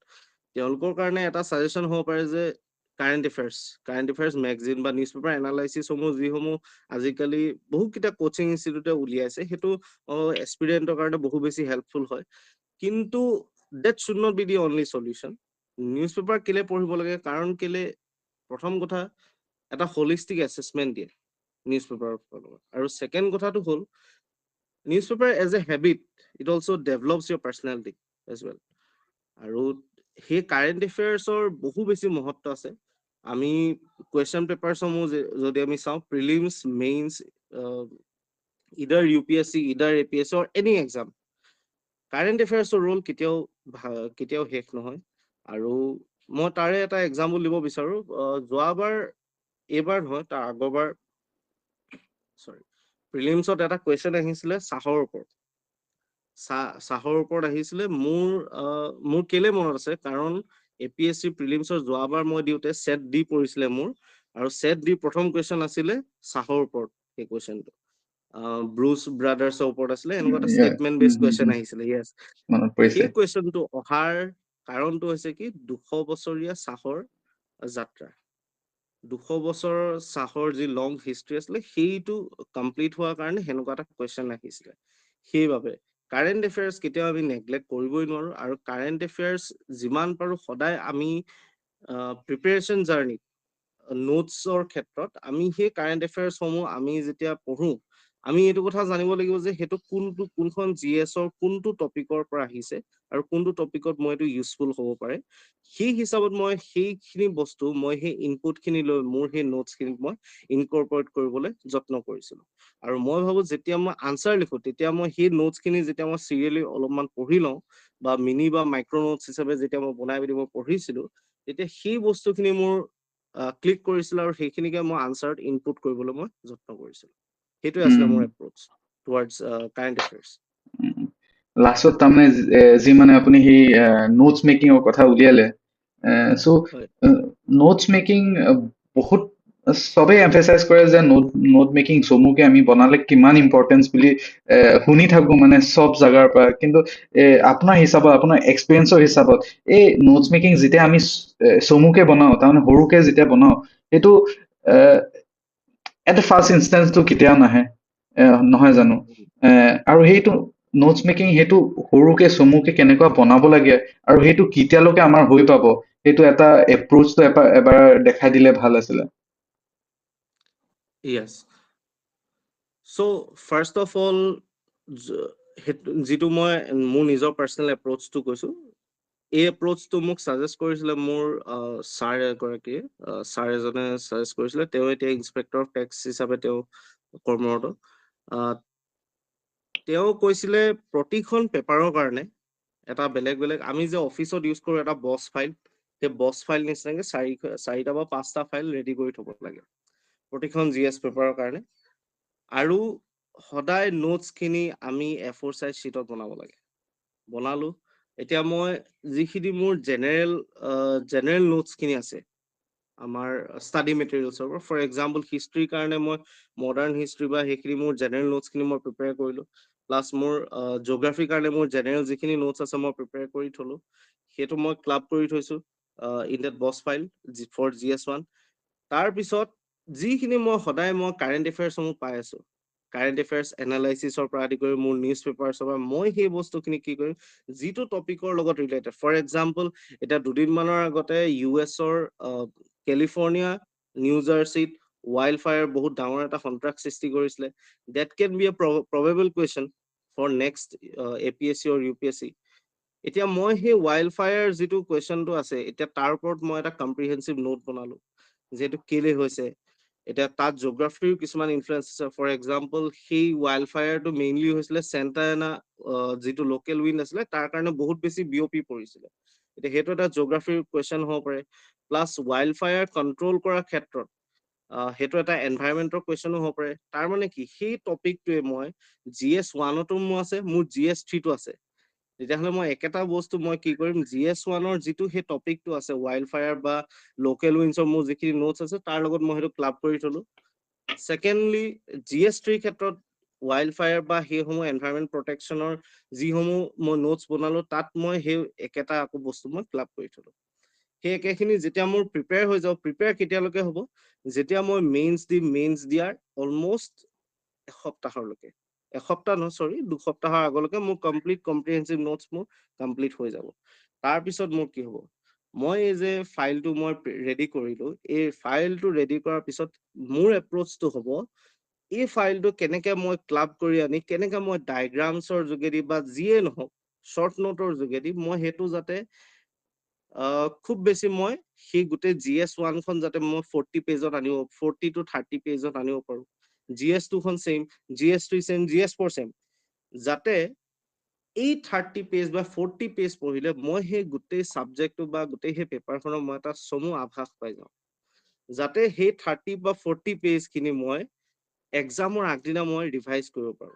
তেওঁলোকৰ কাৰণে এটা ছাজেশ্যন হ'ব পাৰে যে কাৰেণ্ট এফেয়াৰ্ছ মেগাজিন বা নিউজ পেপাৰ এনালাইচিছসমূহ যিসমূহ আজিকালি বহুকেইটা কোচিং ইনষ্টিটিউটে উলিয়াইছে সেইটো এক্সপিৰিয়েণ্টৰ কাৰণে বহু বেছি হেল্পফুল হয় কিন্তু that should not be the only solution news paper কেলে পঢ়িব লাগে কাৰণ কেলে প্ৰথম কথা এটা হোলিষ্টিক এছেছমেণ্ট দিয়ে নিউজ পেপাৰৰ আৰু ছেকেণ্ড কথাটো হ'ল news paper as a habit it also' develops your personality as well আৰু সেই কাৰেণ্ট এফেয়াৰ্ছৰ বহু বেছি মহত্ব আছে আমি কুৱেশ্যন পেপাৰসমূহ যদি আমি চাওঁ প্ৰিলিমছ মেইনছ ইদাৰ UPSC ইদাৰ APSC অৰ এনি এক্সাম কাৰেণ্ট এফেয়াৰ্ছৰ ৰোল কেতিয়াও শেষ নহয় আৰু মই তাৰে এটা এক্সাম্পল দিব বিচাৰো যোৱাবাৰ এইবাৰ নহয় তাৰ আগৰবাৰ প্ৰিলিমছত এটা কুৱেশ্যন আহিছিলে চাহৰ ওপৰত চাহৰ ওপৰত আহিছিলে মোৰ কেলে মনত আছে কাৰণ APSC প্ৰিলিমছৰ যোৱাবাৰ মই দিওঁতে ছেট ডি পৰিছিলে মোৰ আৰু ছেট ডি প্ৰথম কুৱেশ্যন আছিলে চাহৰ ওপৰত সেই কুৱেশ্যনটো ব্ৰুচ ব্ৰাদাৰ্ছৰ ওপৰত আছিলে এনেকুৱা এটা Yeah. ষ্টেটমেণ্ট বেছ কুৱেশ্যন আহিছিলে য়েছ মনত পৰিছে সেই কুৱেশ্যনটো অহাৰ কাৰণটো হৈছে কি 200 বছৰীয়া চাহৰ যাত্ৰা 200 বছৰৰ চাহৰ যি লং হিষ্ট্ৰী আছিলে সেইটো কমপ্লিট হোৱাৰ কাৰণে সেনেকুৱা এটা কুৱেশ্যন আহিছিলে সেইবাবে কাৰেণ্ট এফেয়াৰ্ছ কেতিয়াও আমি নেগলেক্ট কৰিবই নোৱাৰো আৰু কাৰেণ্ট এফেয়াৰ্ছ যিমান পাৰো সদায় আমি প্ৰিপেৰেশ্যন জাৰ্ণি নোটছৰ ক্ষেত্ৰত আমি সেই কাৰেণ্ট এফেয়াৰ্ছসমূহ আমি যেতিয়া পঢ়ো আমি এইটো কথা জানিব লাগিব যে সেইটো কোনখন GSৰ কোনটো টপিকৰ পৰা আহিছে আৰু কোনটো টপিকত মই এইটো ইউজফুল হ'ব পাৰে সেই হিচাপত মই সেইখিনি বস্তু মই সেই ইনপুটখিনি লৈ মোৰ সেই নোটছখিনিক মই ইনকৰ্পৰেট কৰিবলৈ যত্ন কৰিছিলোঁ আৰু মই ভাবো যেতিয়া মই আনচাৰ লিখো তেতিয়া মই সেই নোটছখিনি যেতিয়া মই চিৰিয়েলি অলপমান পঢ়ি লওঁ বা মিনি বা মাইক্ৰ' নোটছ হিচাপে যেতিয়া মই বনাই পিনি মই পঢ়িছিলোঁ তেতিয়া সেই বস্তুখিনি মোৰ ক্লিক কৰিছিল আৰু সেইখিনিকে মই আনচাৰত ইনপুট কৰিবলৈ মই যত্ন কৰিছিলোঁ সেইটোৱে আছিলে মোৰ এপ্ৰ'চ টুৱাৰ্ডছ কাৰেণ্ট এফেয়াৰ্ছ লাষ্টত তাৰমানে যি মানে আপুনি সেই নোটছ মেকিঙৰ কথা উলিয়ালে চ' হয় নোটছ মেকিং বহুত চবেই এমফেচাইজ কৰে যে নোট মেকিং চমুকে আমি বনালে কিমান ইম্পৰ্টেঞ্চ বুলি শুনি থাকো মানে চব জাগাৰ পৰা কিন্তু আপোনাৰ হিচাপত আপোনাৰ এক্সপিৰিয়েঞ্চৰ হিচাপত এই নোটছ মেকিং যেতিয়া আমি চমুকে বনাওঁ তাৰমানে সৰুকে যেতিয়া বনাওঁ সেইটো এটা ফাৰ্ষ্ট ইনষ্টেঞ্চটো কেতিয়াও নাহে নহয় জানো আৰু সেইটো নোটছ মেকিং সেইটো সৰুকে চমুকে কেনেকুৱা বনাব লাগে আৰু সেইটো কেতিয়ালৈকে আমাৰ হৈ পাব সেইটো এটা এপ্ৰ'চটো এবাৰ দেখাই দিলে ভাল আছিলে য়েছ চ' ফাৰ্ষ্ট অফ অল যিটো মই মোৰ নিজৰ পাৰ্চনেল এপ্ৰ'চটো কৈছোঁ এই এপ্ৰ'চটো মোক ছাজেষ্ট কৰিছিলে মোৰ ছাৰ এজনে ছাজেষ্ট কৰিছিলে তেওঁ এতিয়া ইনস্পেক্টৰ অফ টেক্স হিচাপে তেওঁ কৰ্মৰত তেওঁ কৈছিলে প্ৰতিখন পেপাৰৰ কাৰণে এটা বেলেগ আমি যে অফিচত ইউজ কৰোঁ এটা বছ ফাইল সেই বছ ফাইল নিচিনাকে চাৰিটা বা 5টা ফাইল ৰেডি কৰি থ'ব লাগে প্ৰতিখন GS পেপাৰৰ কাৰণে আৰু সদায় নোটছখিনি আমি A4 সাইজ শ্বীটত বনাব লাগে বনালো এতিয়া মই যিখিনি মোৰ জেনেৰেল নোটছখিনি আছে আমাৰ ষ্টাডি মেটেৰিয়েলছৰ পৰা ফৰ এক্সাম্পল হিষ্ট্ৰীৰ কাৰণে মই মডাৰ্ণ হিষ্ট্ৰী বা সেইখিনি মোৰ জেনেৰেল নোটছখিনি মই প্ৰিপেয়াৰ কৰিলোঁ প্লাছ মোৰ জিঅ'গ্ৰাফীৰ কাৰণে মোৰ জেনেৰেল যিখিনি নোটছ আছে মই প্ৰিপেয়াৰ কৰি থলোঁ সেইটো মই ক্লাব কৰি থৈছোঁ in that box file for GS1 তাৰপিছত যিখিনি মই সদায় মই কাৰেণ্ট এফেয়াৰ্ছসমূহ পাই আছোঁ কাৰেণ্ট এফেয়াৰ্ছ এনালাইচিছৰ পৰা আদি কৰি মোৰ নিউজ পেপাৰছৰ পৰা মই সেই বস্তুখিনি কি কৰিম যিটো টপিকৰ লগত ৰিলেটেড ফৰ এক্সাম্পল এতিয়া দুদিনমানৰ আগতে US-ৰ কেলিফৰ্ণিয়া নিউ জাৰ্চিত ৱাইল্ড ফায়াৰ বহুত ডাঙৰ এটা সন্ত্ৰাস সৃষ্টি কৰিছিলে that can be a probable question for next APSC or UPSC এতিয়া মই সেই ৱাইল্ড ফায়াৰ যিটো কুৱেশ্যনটো আছে এতিয়া তাৰ ওপৰত মই এটা কম্প্ৰিহেনচিভ নোট বনালো যিহেতু কেলে হৈছে এতিয়া তাত জিঅ'গ্ৰাফীৰ কিছুমান ইনফ্লুৱেঞ্চ আছে ফৰ এক্সাম্পল সেই ৱাইল্ড ফায়াৰটো মেইনলি হৈছিলে চেণ্টা এনা যিটো লোকেল উইণ্ড আছিলে তাৰ কাৰণে বহুত বেছি বিয়পি পৰিছিলে এতিয়া সেইটো এটা জিঅ'গ্ৰাফীৰ কুৱেশ্যন হ'ব পাৰে প্লাছ ৱাইল্ড ফায়াৰ কণ্ট্ৰল কৰাৰ ক্ষেত্ৰত সেইটো এটা এনভাইৰনমেন্টৰ কুৱেশ্যনো হ'ব পাৰে। তাৰ মানে কি সেই টপিকটোৱে মই GS1তো মোৰ আছে, মোৰ GS3তো আছে। তেতিয়াহ'লে মই একেটা বস্তু মই কি কৰিম, GS1ৰ যিটো সেই টপিকটো আছে ৱাইল্ড ফায়াৰ বা লোকেল উইন্সৰ মোৰ যিখিনি নোটছ আছে তাৰ লগত মই সেইটো ক্লাব কৰি থলো। ছেকেণ্ডলি GS3 ক্ষেত্ৰত ৱাইল্ড ফায়াৰ বা সেইসমূহ এনভাইৰনমেন্ট প্ৰটেকশ্যনৰ যিসমূহ মই নোটছ বনালো তাত মই সেই একেটা আকৌ বস্তু মই ক্লাব কৰি থলো। সেই একেখিনি যেতিয়া মোৰ প্ৰিপেয়াৰ হৈ যাব, প্ৰিপেয়াৰ কেতিয়ালৈকে হ'ব, যেতিয়া মই মেইনছ দিয়াৰ অলমষ্ট এসপ্তাহলৈকে, এসপ্তাহ নহয় চৰি 2 সপ্তাহৰ আগলৈকে মোৰ কমপ্লিট কম্প্ৰিহেনচিভ নোটছ মোৰ কমপ্লিট হৈ যাব। তাৰপিছত মোৰ কি হ'ব, মই এই যে ফাইলটো মই ৰেডি কৰিলো, এই ফাইলটো ৰেডি কৰাৰ পিছত মোৰ এপ্ৰ'চটো হ'ব এই ফাইলটো কেনেকে মই ক্লাব কৰি আনি কেনেকে মই ডায়গ্ৰামছৰ যোগেদি বা যিয়ে নহওক শ্বৰ্ট নোটৰ যোগেদি মই সেইটো যাতে খুব বেছি মই সেই গোটেই GS1খন যাতে মই 40 পেজত আনিব 40 to 30 পেজত আনিব পাৰো। GS2খন চেম, GS3 চেম, GS4 চেম, যাতে এই 30 পেজ বা 40 পেজ পঢ়িলে মই সেই গোটেই ছাবজেক্টটো বা গোটেই সেই পেপাৰখনৰ মই এটা চমু আভাস পাই যাওঁ, যাতে সেই 30 বা 40 পেজখিনি মই এক্সামৰ আগদিনা মই ৰিভাইজ কৰিব পাৰো।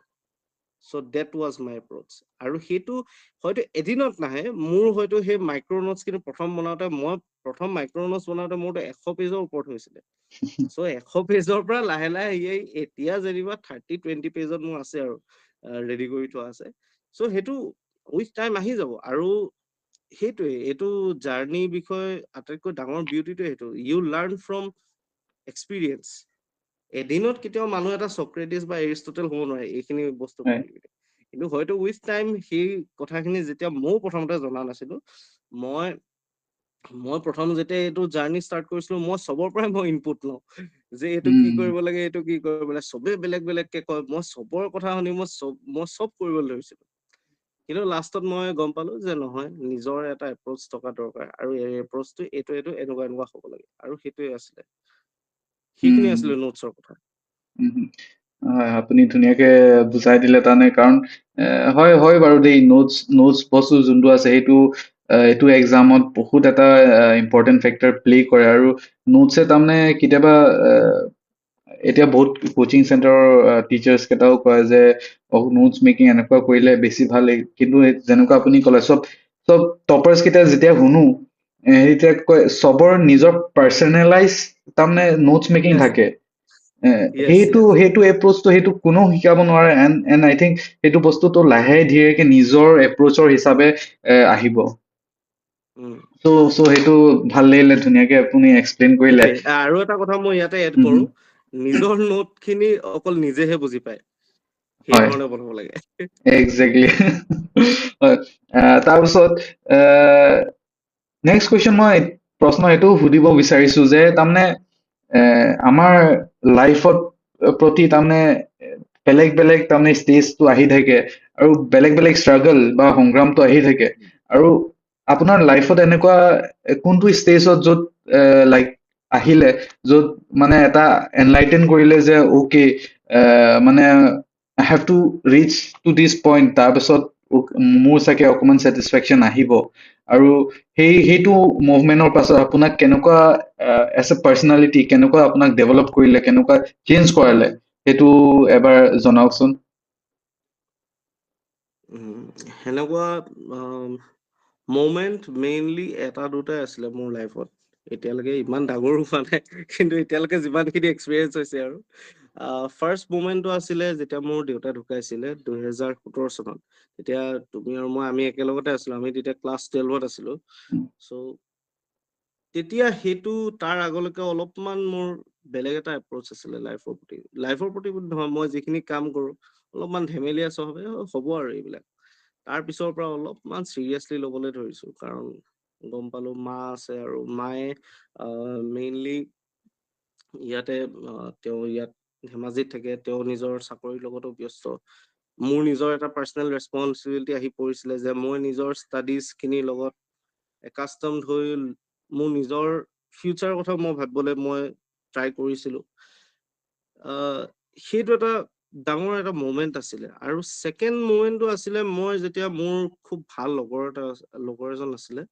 চ' ডেট ৱাজ মাই এপ্ৰ'চ। আৰু সেইটো হয়তো এদিনত নাহে, মোৰ হয়তো সেই মাইক্ৰ' নোটছ কিন্তু প্ৰথম মাইক্ৰ' নোটছ বনাওঁতে মোৰতো 100 পেজৰ ওপৰত হৈছিলে। চ' 100 পেজৰ পৰা লাহে লাহে এতিয়া যেনিবা 30-20 পেজত মোৰ আছে আৰু ৰেডি কৰি থোৱা আছে। চ' সেইটো উইথ টাইম আহি যাব। আৰু সেইটোৱে, এইটো জাৰ্ণিৰ বিষয়ে আটাইতকৈ ডাঙৰ বিউটিটো সেইটো, ইউ লাৰ্ণ ফ্ৰম এক্সপিৰিয়েঞ্চ। এদিনত কেতিয়াও মানুহ এটা চক্ৰেটিছ বা এৰিষ্টটল হ'ব নোৱাৰে এইখিনি বস্তু হয়। কৰি পিনে। কিন্তু হয়তো উইথ টাইম সেই কথাখিনি যেতিয়া ময়ো প্ৰথমতে জনা নাছিলো, মই প্ৰথম যেতিয়া এইটো জাৰ্ণি ষ্টাৰ্ট কৰিছিলো, মই চবৰ পৰাই মই ইনপুট লওঁ যে এইটো কি উম, কৰিব লাগে, এইটো কি কৰিব লাগে, চবেই বেলেগ বেলেগকে কয়, মই চবৰ কথা শুনি মই চব কৰিবলৈ ধৰিছিলো। কিন্তু লাষ্টত মই গম পালো যে নহয়, নিজৰ এটা এপ্ৰ'চ থকা দৰকাৰ, আৰু এই এপ্ৰ'চটো এইটো এনেকুৱা হ'ব লাগে, আৰু সেইটোৱে আছিলে, সেইখিনি উম, আছিলে নোটছৰ কথা। উম, হয়, আপুনি ধুনীয়াকে বুজাই দিলে তাৰমানে, কাৰণ হয় বাৰু দেই, নোটছ বস্তু যোনটো আছে সেইটো এইটো এক্সামত বহুত এটা ইম্পৰ্টেণ্ট ফেক্টৰ প্লে কৰে। আৰু নোটছে তাৰমানে কেতিয়াবা এতিয়া বহুত কোচিং চেণ্টাৰৰ টিচাৰ্ছ কেইটাও কয় যে নোটছ মেকিং এনেকুৱা কৰিলে বেছি ভাল। কিন্তু যেনেকুৱা আপুনি ক'লে, চব টপাৰ্ছ কেইটা যেতিয়া শুনো, তেতিয়া কয় চবৰ নিজৰ পাৰ্চনেলাইজ তাৰমানে নোটছ মেকিং য়েছ থাকে। য়েছ সেইটো য়েছ সেইটো এপ্ৰ'চটো সেইটো কোনেও শিকাব নোৱাৰে। এণ্ড আই থিংক সেইটো বস্তুটো লাহে ধীৰেকে নিজৰ এপ্ৰ'চৰ হিচাপে আহিব। চ' সেইটো ভাল লাগিলে, ধুনীয়াকে আপুনি এক্সপ্লেইন কৰিলে। সেইটোৱে। আৰু এটা কথা মই ইয়াতে এড উম, কৰো, হুম, নিজৰ নোট খিনি অকল নিজেহে বুজি পায়, সেই হয়, ধৰণে বনাব লাগে। একজেক্টলি। হয়, তাৰপিছত নেক্সট কুৱেশ্যন, মই প্ৰশ্ন এইটো সুধিব বিচাৰিছো যে তাৰমানে আমাৰ লাইফত প্ৰতি তাৰমানে বেলেগ বেলেগ তাৰমানে ষ্টেজটো আহি থাকে, আৰু বেলেগ বেলেগ ষ্ট্ৰাগল বা সংগ্ৰামটো আহি থাকে। আৰু আপোনাৰ লাইফত এনেকুৱা কোনটো ষ্টেজত য'ত লাইক আহিলে, য'ত মানে এটা এনলাইটেন কৰিলে যে অ'কে, মানে I have to reach to this point, তাৰপিছত মোৰ চাগে অকণমান ছেটিছফেকশ্যন আহিব। আৰু সেইটো মুভমেন্টৰ পাছত আপোনাক কেনেকুৱা এজ এ পাৰ্চনেলিটি কেনেকুৱা আপোনাক ডেভেলপ কৰিলে, কেনেকুৱা চেঞ্জ কৰালে, সেইটো এবাৰ জনাওকচোন। সেনেকুৱা মমেণ্ট মেইনলি এটা দুটাই আছিলে মোৰ লাইফত। এতিয়ালৈকে ইমান ডাঙৰো হোৱা নাই, কিন্তু এতিয়ালৈকে যিমানখিনি এক্সপিৰিয়েঞ্চ হৈছে আৰু ফাৰ্ষ্ট মমেণ্টটো আছিলে যেতিয়া মোৰ দেউতা ঢুকাইছিলে 2017 চনত। তেতিয়া তুমি আৰু আমি একেলগতে আছিলো, আমি তেতিয়া ক্লাছ 12ত আছিলো। চ' তেতিয়া সেইটো তাৰ আগলৈকে অলপমান মোৰ বেলেগ এটা এপ্ৰ'চ আছিলে লাইফৰ প্ৰতি বুলি নহয়, মই যিখিনি কাম কৰো অলপমান ধেমেলীয়া স্বভাৱে হ'ব আৰু এইবিলাক। তাৰ পিছৰ পৰা অলপমান চিৰিয়াছলি ল'বলৈ ধৰিছো, কাৰণ গম পালো মা আছে, আৰু মায়ে মেইনলি ইয়াতে তেওঁ ইয়াত ধেমাজিত থাকে, তেওঁ নিজৰ চাকৰিৰ লগতো ব্যস্ত। মোৰ নিজৰ এটা পাৰ্চনেল ৰেচপনচিবিলিটি আহি পৰিছিলে যে মই নিজৰ ষ্টাডিজ খিনিৰ লগত একাষ্টমড হৈ মোৰ নিজৰ ফিউচাৰৰ কথা মই ভাবিবলৈ মই ট্ৰাই কৰিছিলো। সেইটো এটা ডাঙৰ এটা মমেণ্ট আছিলে। আৰু ছেকেণ্ড মমেণ্টটো আছিলে মই যেতিয়া মোৰ খুব ভাল লগৰ এজন আছিলে,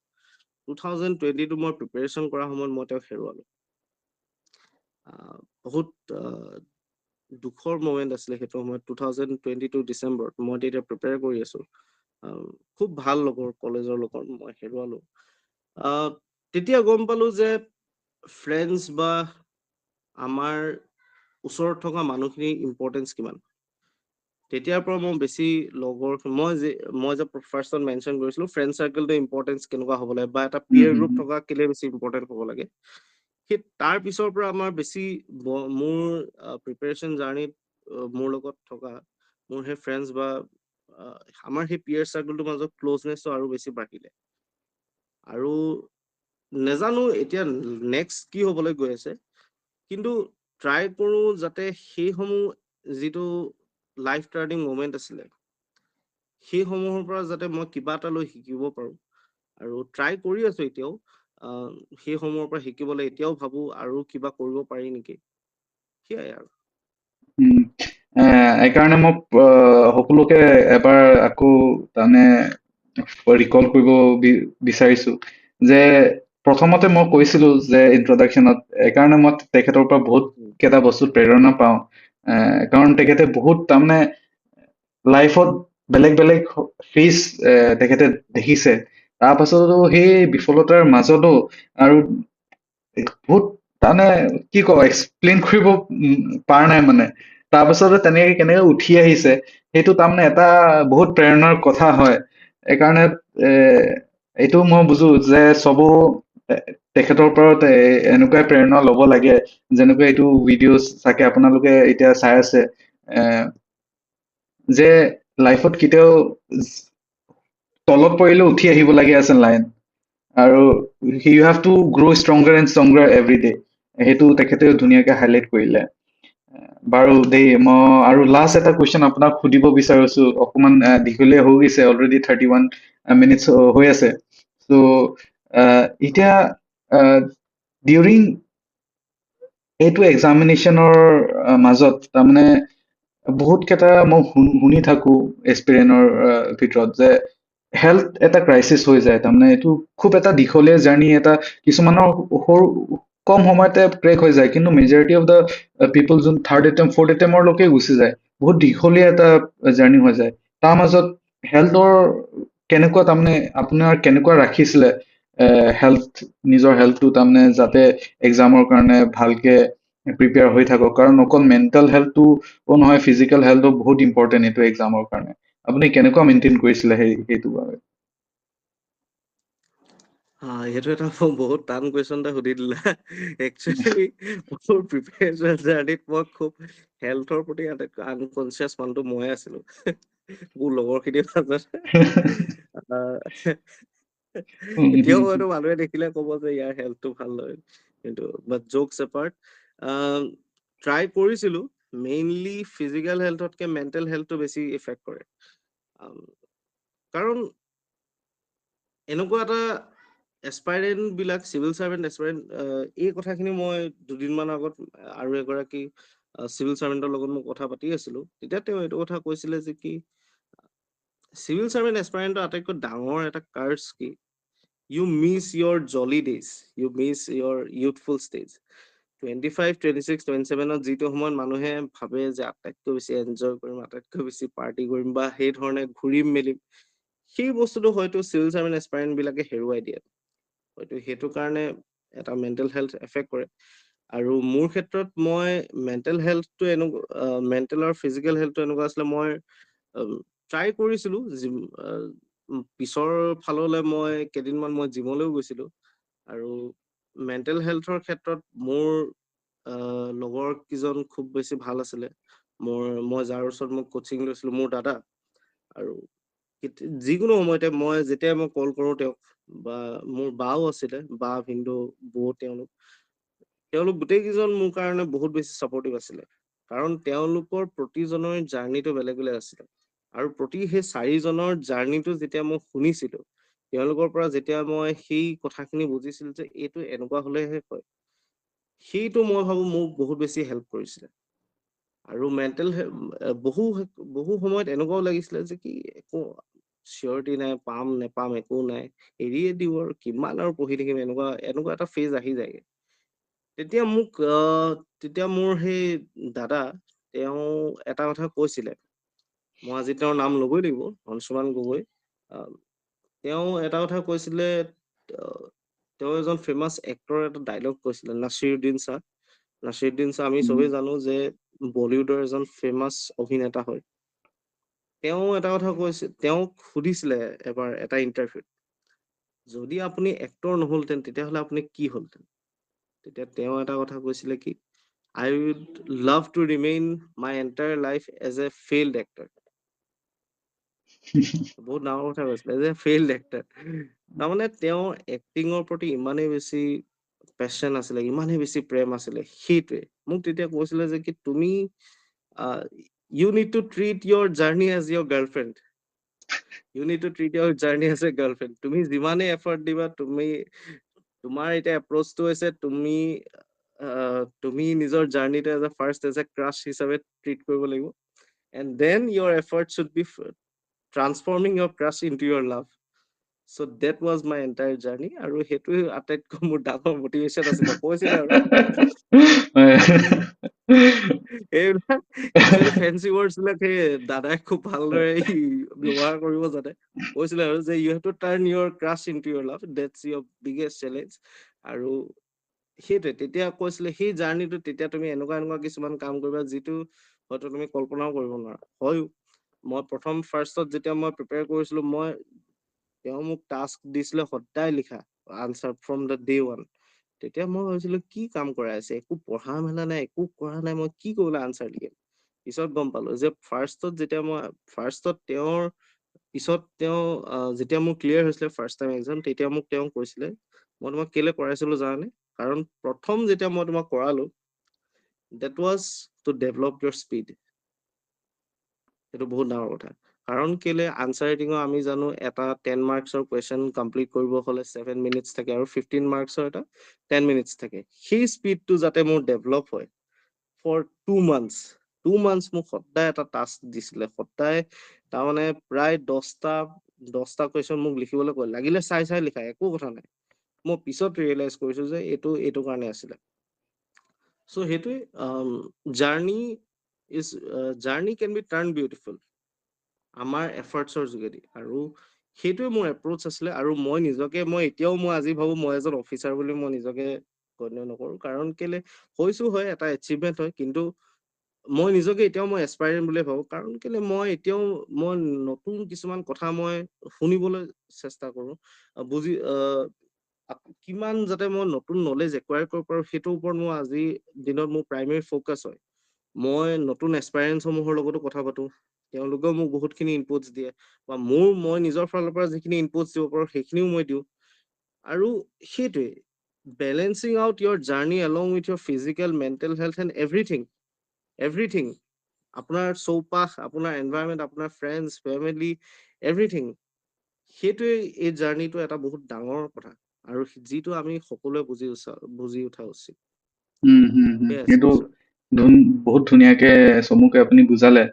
2022 মই প্ৰিপেৰেশ্যন কৰাৰ সময়ত মই তেওঁক হেৰুৱালো। বহুত দুখৰ মমেণ্ট আছিলে সেইটো সময়ত 2022 ডিচেম্বৰত মই তেতিয়া প্ৰিপেয়াৰ কৰি আছো। খুব ভাল লগৰ, কলেজৰ লগৰ মই হেৰুৱালো। তেতিয়া গম পালো যে ফ্ৰেণ্ডছ বা আমাৰ ওচৰত থকা মানুহখিনিৰ ইম্পৰ্টেঞ্চ কিমান। তেতিয়াৰ পৰা মই বেছি লগৰ, মই যে ফাৰ্ষ্টত মেনশ্যন কৰিছিলো ফ্ৰেণ্ড চাৰ্কেলটো ইম্পৰ্টেঞ্চ কেনেকুৱা হ'ব লাগে বা এটা পিয়াৰ গ্ৰুপ থকা কেলে বেছি ইম্পৰ্টেণ্ট হ'ব লাগে, সেই তাৰ পিছৰ পৰা আমাৰ বেছি মোৰ প্ৰিপেৰেশ্যন জাৰ্ণিত মোৰ লগত থকা মোৰ সেই ফ্ৰেণ্ডছ বা আমাৰ সেই পিয়াৰ চাৰ্কেলটোৰ মাজত ক্ল'জনেছটো আৰু বেছি বাঢ়িলে। আৰু নেজানো এতিয়া নেক্সট কি হ'বলৈ গৈ আছে, কিন্তু ট্ৰাই কৰো যাতে সেইসমূহ যিটো লাইফ টাৰ্নিং মমেণ্ট আছিলে সেইসমূহৰ পৰা যাতে মই কিবা এটা লৈ শিকিব পাৰো। আৰু ট্ৰাই কৰি আছো এতিয়াও সেইসমূহৰ পৰা শিকিবলৈ, এতিয়াও ভাবো আৰু কিবা কৰিব পাৰি নেকি, সেয়াই আৰু। এইকাৰণে মই সকলোকে এবাৰ আকৌ তাৰমানে ৰিকল কৰিব বিচাৰিছো যে প্ৰথমতে মই কৈছিলো যে ইন্ট্ৰডাকশ্যনত, এইকাৰণে মই তেখেতৰ পৰা বহুত কেইটা বস্তুত প্ৰেৰণা পাওঁ। কাৰণ তেখেতে বহুত তাৰমানে লাইফত বেলেগ বেলেগ ফেজ তেখেতে দেখিছে, তাৰ পাছতো সেই বিফলতাৰ মাজতো আৰু বহুত তাৰমানে কি কওঁ, এক্সপ্লেইন কৰিব পাৰা নাই মানে। তাৰপাছতো তেনেকে কেনেকে উঠি আহিছে, সেইটো তাৰমানে এটা বহুত প্ৰেৰণাৰ কথা হয়। এইকাৰণে এইটো মই বুজো যে তেখেতৰ পৰা এনেকুৱাই প্ৰেৰণা লব লাগে, যেনেকুৱা এইটো ভিডিঅ' চাগে আপোনালোকে এতিয়া চাই আছে, যে লাইফত কেতিয়াও তলত পৰিলে উঠি আহিব লাগে আছে লাইন, আৰু you have to grow' stronger and stronger every day, সেইটো তেখেতে ধুনীয়াকে হাইলাইট কৰিলে। বাৰু দেই, মই আৰু লাষ্ট এটা কুৱেশ্যন আপোনাক সুধিব বিচাৰিছো, অকমান দীঘলীয়া হৈ গৈছে, অলৰেডি 31 মিনিটছ হৈ আছে। চ' এতিয়া ডিউৰিং এইটো এক্সামিনেশ্যনৰ মাজত তাৰমানে বহুত কেইটা মই শুনি থাকো এক্সপিৰিয়েঞ্চৰ ভিতৰত যে হেল্থ এটা ক্ৰাইচিছ হৈ যায়, তাৰমানে এইটো খুব এটা দীঘলীয়া জাৰ্ণি, এটা কিছুমানৰ সৰু কম সময়তে ক্ৰেক হৈ যায়, কিন্তু মেজৰিটি অফ দ্য পিপল যোন থাৰ্ড এটেম্প ফৰ্থ এটেম্পৰলৈকে গুচি যায়, বহুত দীঘলীয়া এটা জাৰ্ণি হৈ যায়। তাৰ মাজত হেল্থৰ কেনেকুৱা তাৰমানে আপোনাৰ কেনেকুৱা ৰাখিছিলে হেল্থ, নিজৰ হেল্থটো তাৰমানে যাতে এক্সামৰ কাৰণে ভালকে প্ৰিপেয়াৰ হৈ থাকক, কাৰণ অকল মেণ্টেল হেল্থটো নহয়, ফিজিকেল হেল্থো বহুত ইম্পৰ্টেণ্ট এইটো এক্সামৰ কাৰণে। আপুনি কেনেকুৱা মেইনটেইন কৰিছিলে সেইটো বাবে? সেইটো এটা বহুত টান কুৱেশ্যন এটা সুধি দিলা। একচুৱেলি মোৰ প্ৰিপেৰেশ্যন জাৰ্ণিত মই খুব হেল্থৰ প্ৰতি আটাইতকৈ আনকনচিয়াছ মানুহটো ময়ে আছিলো মোৰ লগৰখিনিৰ মাজত। এতিয়াও হয়তো মানুহে দেখিলে ক'ব যে ইয়াৰ হেল্থটো ভাল নহয়, কিন্তু বাট জোকছ এপাৰ্ট, ট্ৰাই কৰিছিলো। মেইনলি ফিজিকেল হেল্থতকে মেণ্টেল হেল্থটো বেছি ইফেক্ট কৰে। কাৰণ এনেকুৱা এটা এছপাইৰেণ্ট বিলাক, চিভিল চাৰ্ভেণ্ট এছপাইৰেণ্ট, এই কথাখিনি মই দুদিনমান আগত আৰু এগৰাকী চিভিল চাৰ্ভেণ্টৰ লগত মই কথা পাতি আছিলো, তেতিয়া তেওঁ এইটো কথা কৈছিলে যে কি চিভিল চাৰ্ভেণ্ট এছপাইৰেণ্টৰ আটাইতকৈ ডাঙৰ এটা কাৰ্চ কি, ইউ মিছ ইয়ৰ জলি ডেইজ, ইউ মিছ ইয়ৰ ইউথফুল ষ্টেজ। 25, 26, 27ত যিটো সময়ত মানুহে ভাবে যে আটাইতকৈ বেছি এনজয় কৰিম, আটাইতকৈ বেছি পাৰ্টি কৰিম বা সেই ধৰণে ঘূৰিম মেলিম, সেই বস্তুটো হয়তো চিভিল চাৰ্ভেণ্ট এছপাইৰেণ্ট বিলাকে হেৰুৱাই দিয়ে। হয়তো সেইটো কাৰণে এটা মেণ্টেল হেল্থ এফেক্ট কৰে। আৰু মোৰ ক্ষেত্ৰত মই মেণ্টেল হেল্থটো মেণ্টেল আৰু ফিজিকেল হেল্থটো এনেকুৱা আছিলে, মই ট্ৰাই কৰিছিলো পিছৰ ফাললৈ মই কেইদিনমান মই জিমলৈও গৈছিলো। আৰু মেণ্টেল হেল্থৰ ক্ষেত্ৰত মোৰ লগৰ কেইজন খুব বেছি ভাল আছিলে। মই যাৰ ওচৰত মই কোচিং লৈছিলো, মোৰ দাদা। আৰু যিকোনো সময়তে যেতিয়াই মই কল কৰো তেওঁক, বা মোৰ বাও আছিলে, বা ভিনদেউ বৌ, তেওঁলোক গোটেই কেইজন মোৰ কাৰণে বহুত বেছি ছাপৰ্টিভ আছিলে। কাৰণ তেওঁলোকৰ প্ৰতিজনৰ জাৰ্ণিটো বেলেগ বেলেগ আছিলে। আৰু প্ৰতি সেই 4জনৰ জাৰ্ণিটো যেতিয়া মই শুনিছিলো, তেওঁলোকৰ পৰা যেতিয়া মই সেই কথাখিনি বুজিছিলো যে এইটো এনেকুৱা হলেহে হয়, সেইটো মই ভাবো মোক বহুত বেছি হেল্প কৰিছিলে। আৰু মেণ্টেল বহু সময়ত এনেকুৱাও লাগিছিলে যে কি একো চিয়ৰিটি নাই, পাম নেপাম একো নাই, এৰিয়ে দিওঁ আৰু কিমান আৰু পঢ়ি থাকিম, এনেকুৱা এটা ফেজ আহি যায়গে। তেতিয়া মোক তেতিয়া মোৰ সেই দাদা তেওঁ এটা কথা কৈছিলে, মই আজি তেওঁৰ নাম ল'বই লাগিব, অংশুমান গগৈ। আহ, তেওঁ এটা কথা কৈছিলে, আহ, তেওঁ এজন ফেমাছ এক্টৰ এটা ডাইলগ কৈছিলে, নাছিৰুদ্দিন শ্বাহ। নাছিৰুদ্দিন শ্বাহ আমি চবেই জানো যে বলিউডৰ এজন ফেমাছ অভিনেতা হয়। তেওঁ এটা কথা কৈছিল, তেওঁক সুধিছিলে এবাৰ এটা ইণ্টাৰভিউত, যদি আপুনি এক্টৰ নহ'লহেঁতেন তেতিয়াহ'লে আপুনি কি হ'লহেঁতেন? তেতিয়া তেওঁ এটা কথা কৈছিলে কি, I would love to remain my entire life as a failed actor. বহুত ডাঙৰ কথা কৈছিলে, এজ এ failed actor। তাৰমানে তেওঁৰ এক্টিঙৰ প্ৰতি ইমানেই বেছি পেশ্যন আছিলে, ইমানেই বেছি প্ৰেম আছিলে, সেইটোৱে মোক তেতিয়া কৈছিলে যে কি তুমি you need to treat your journey as your girlfriend. You need to treat your journey as a girlfriend. তুমি যিমানেই এফৰ্ট দিবা, তোমাৰ এতিয়া এপ্ৰ'চটো হৈছে তুমি নিজৰ জাৰ্নিটো as a first as a crush হিচাপে ট্ৰিট কৰিব লাগিব, and then your effort should be transforming your crush into your love. So' that was my entire journey, আৰু সেইটোৱে আটাইতকৈ মোৰ ডাঙৰ মটিভেশ্যন আছিলে, কৈছিলে আৰু এইবিলাক একচুৱেলি ফেঞ্চি ৱৰ্ডছ বিলাক সেই দাদাই খুব ভালদৰে ব্যৱহাৰ কৰিব জানে। কৈছিলে আৰু যে you have to turn your crush into your love, that's your biggest challenge. আৰু সেইটোৱে তেতিয়া কৈছিলে, সেই জাৰ্নিটো তেতিয়া তুমি এনেকুৱা কিছুমান কাম কৰিবা যিটো হয়তো তুমি কল্পনাও কৰিব নোৱাৰা। হয়ো মই প্ৰথম ফাৰ্ষ্টত যেতিয়া মই প্ৰিপেয়াৰ কৰিছিলো, তেওঁ মোক টাস্ক দিছিলে সদায় লিখা answer from the day one. তেতিয়া মই ভাবিছিলো কি কাম কৰাই আছে, একো পঢ়া মেলা নাই, একো কৰা নাই, মই কি কৰিবলৈ আনচাৰ লিখিম। পিছত গম পালো যে ফাৰ্ষ্টত তেওঁৰ পিছত যেতিয়া মোৰ ক্লিয়াৰ হৈছিলে ফাৰ্ষ্ট টাইম এক্সাম, তেতিয়া মোক তেওঁ কৈছিলে, মই তোমাক কেলে কৰাইছিলো জানানে? কাৰণ প্ৰথম যেতিয়া মই তোমাক কৰালো, that was to develop your speed. সেইটো বহুত ডাঙৰ কথা। কাৰণ কেলে আনচাৰ ৰাইটিঙৰ আমি জানো এটা 10 মাৰ্কছৰ কুৱেশ্যন কমপ্লিট কৰিব হ'লে 7 মিনিটছ থাকে, আৰু 15 মাৰ্কছৰ এটা 10 মিনিটছ থাকে। সেই স্পীডটো যাতে মোৰ ডেভেলপ হয়, ফৰ 2 months মোক সদায় এটা টাস্ক দিছিলে, সদায় তাৰমানে প্ৰায় 10টা কুৱেশ্যন মোক লিখিবলৈ কয়, লাগিলে চাই লিখা, একো কথা নাই। মই পিছত ৰিয়েলাইজ কৰিছো যে এইটো কাৰণে আছিলে। চ' সেইটোৱে journey can be turn beautiful আমাৰ এফৰ্টছৰ যোগেদি, আৰু সেইটোৱে মোৰ এপ্ৰ'চ আছিলে। আৰু মই এতিয়াও আজি ভাবো মই এজন অফিচাৰ বুলি মই নিজকে গণ্য নকৰো, কাৰণ কেলে হৈছো হয় এটা এচিভমেণ্ট হয়, কিন্তু মই নিজকে এতিয়াও মই এছপাইৰেণ্ট বুলিয়ে ভাবো। কাৰণ কেলে মই নতুন কিছুমান কথা মই শুনিবলৈ চেষ্টা কৰো, কিমান যাতে মই নতুন নলেজ একুৱায়াৰ কৰিব পাৰো, সেইটোৰ ওপৰত মোৰ আজিৰ দিনত মোৰ প্ৰাইমেৰী ফ'কাছ হয়। মই নতুন এছপাইৰেণ্টছসমূহৰ লগতো কথা পাতো, তেওঁলোকেও মোক বহুতখিনি ইনপুটছ দিয়ে, বা মই নিজৰ ফালৰ পৰা যিখিনি ইনপুটছ দিব পাৰো সেইখিনিও মই দিওঁ। আৰু সেইটোৱে balancing out your journey along with your physical, mental health and everything, আপোনাৰ চৌপাশ, আপোনাৰ এনভাইৰনমেণ্ট, আপোনাৰ ফ্ৰেণ্ডছ, ফেমিলি, এভৰিথিং, সেইটোৱে এই জাৰ্নিটো এটা বহুত ডাঙৰ কথা, আৰু যিটো আমি সকলোৱে বুজি উঠা উচিত। এইটো বহুত ধুনীয়াকে চমুকে আপুনি বুজালে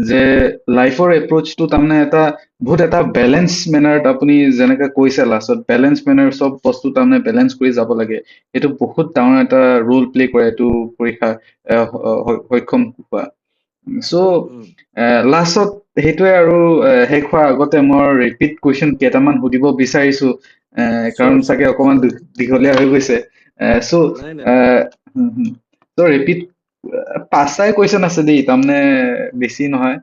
যে লাইফৰ এপ্ৰ'চটো তাৰমানে এটা বেলেঞ্চ মেনাৰত, আপুনি যেনেকে কৈছে লাষ্টত বেলেঞ্চ মেনাৰ, চব বস্তু তাৰমানে বেলেঞ্চ কৰি যাব লাগে। এইটো বহুত ডাঙৰ এটা ৰোল প্লে কৰে এইটো পৰীক্ষা সক্ষম হোৱা। চ' লাষ্টত সেইটোৱে, আৰু শেষ হোৱাৰ আগতে মই ৰিপিট কুৱেশ্যন কেইটামান সুধিব বিচাৰিছো, কাৰণ চাগে অকমান দীঘলীয়া হৈ গৈছে। ৰিপিট 5টাই কুৱেশ্যন আছে দেই, তাৰমানে বেছি নহয়,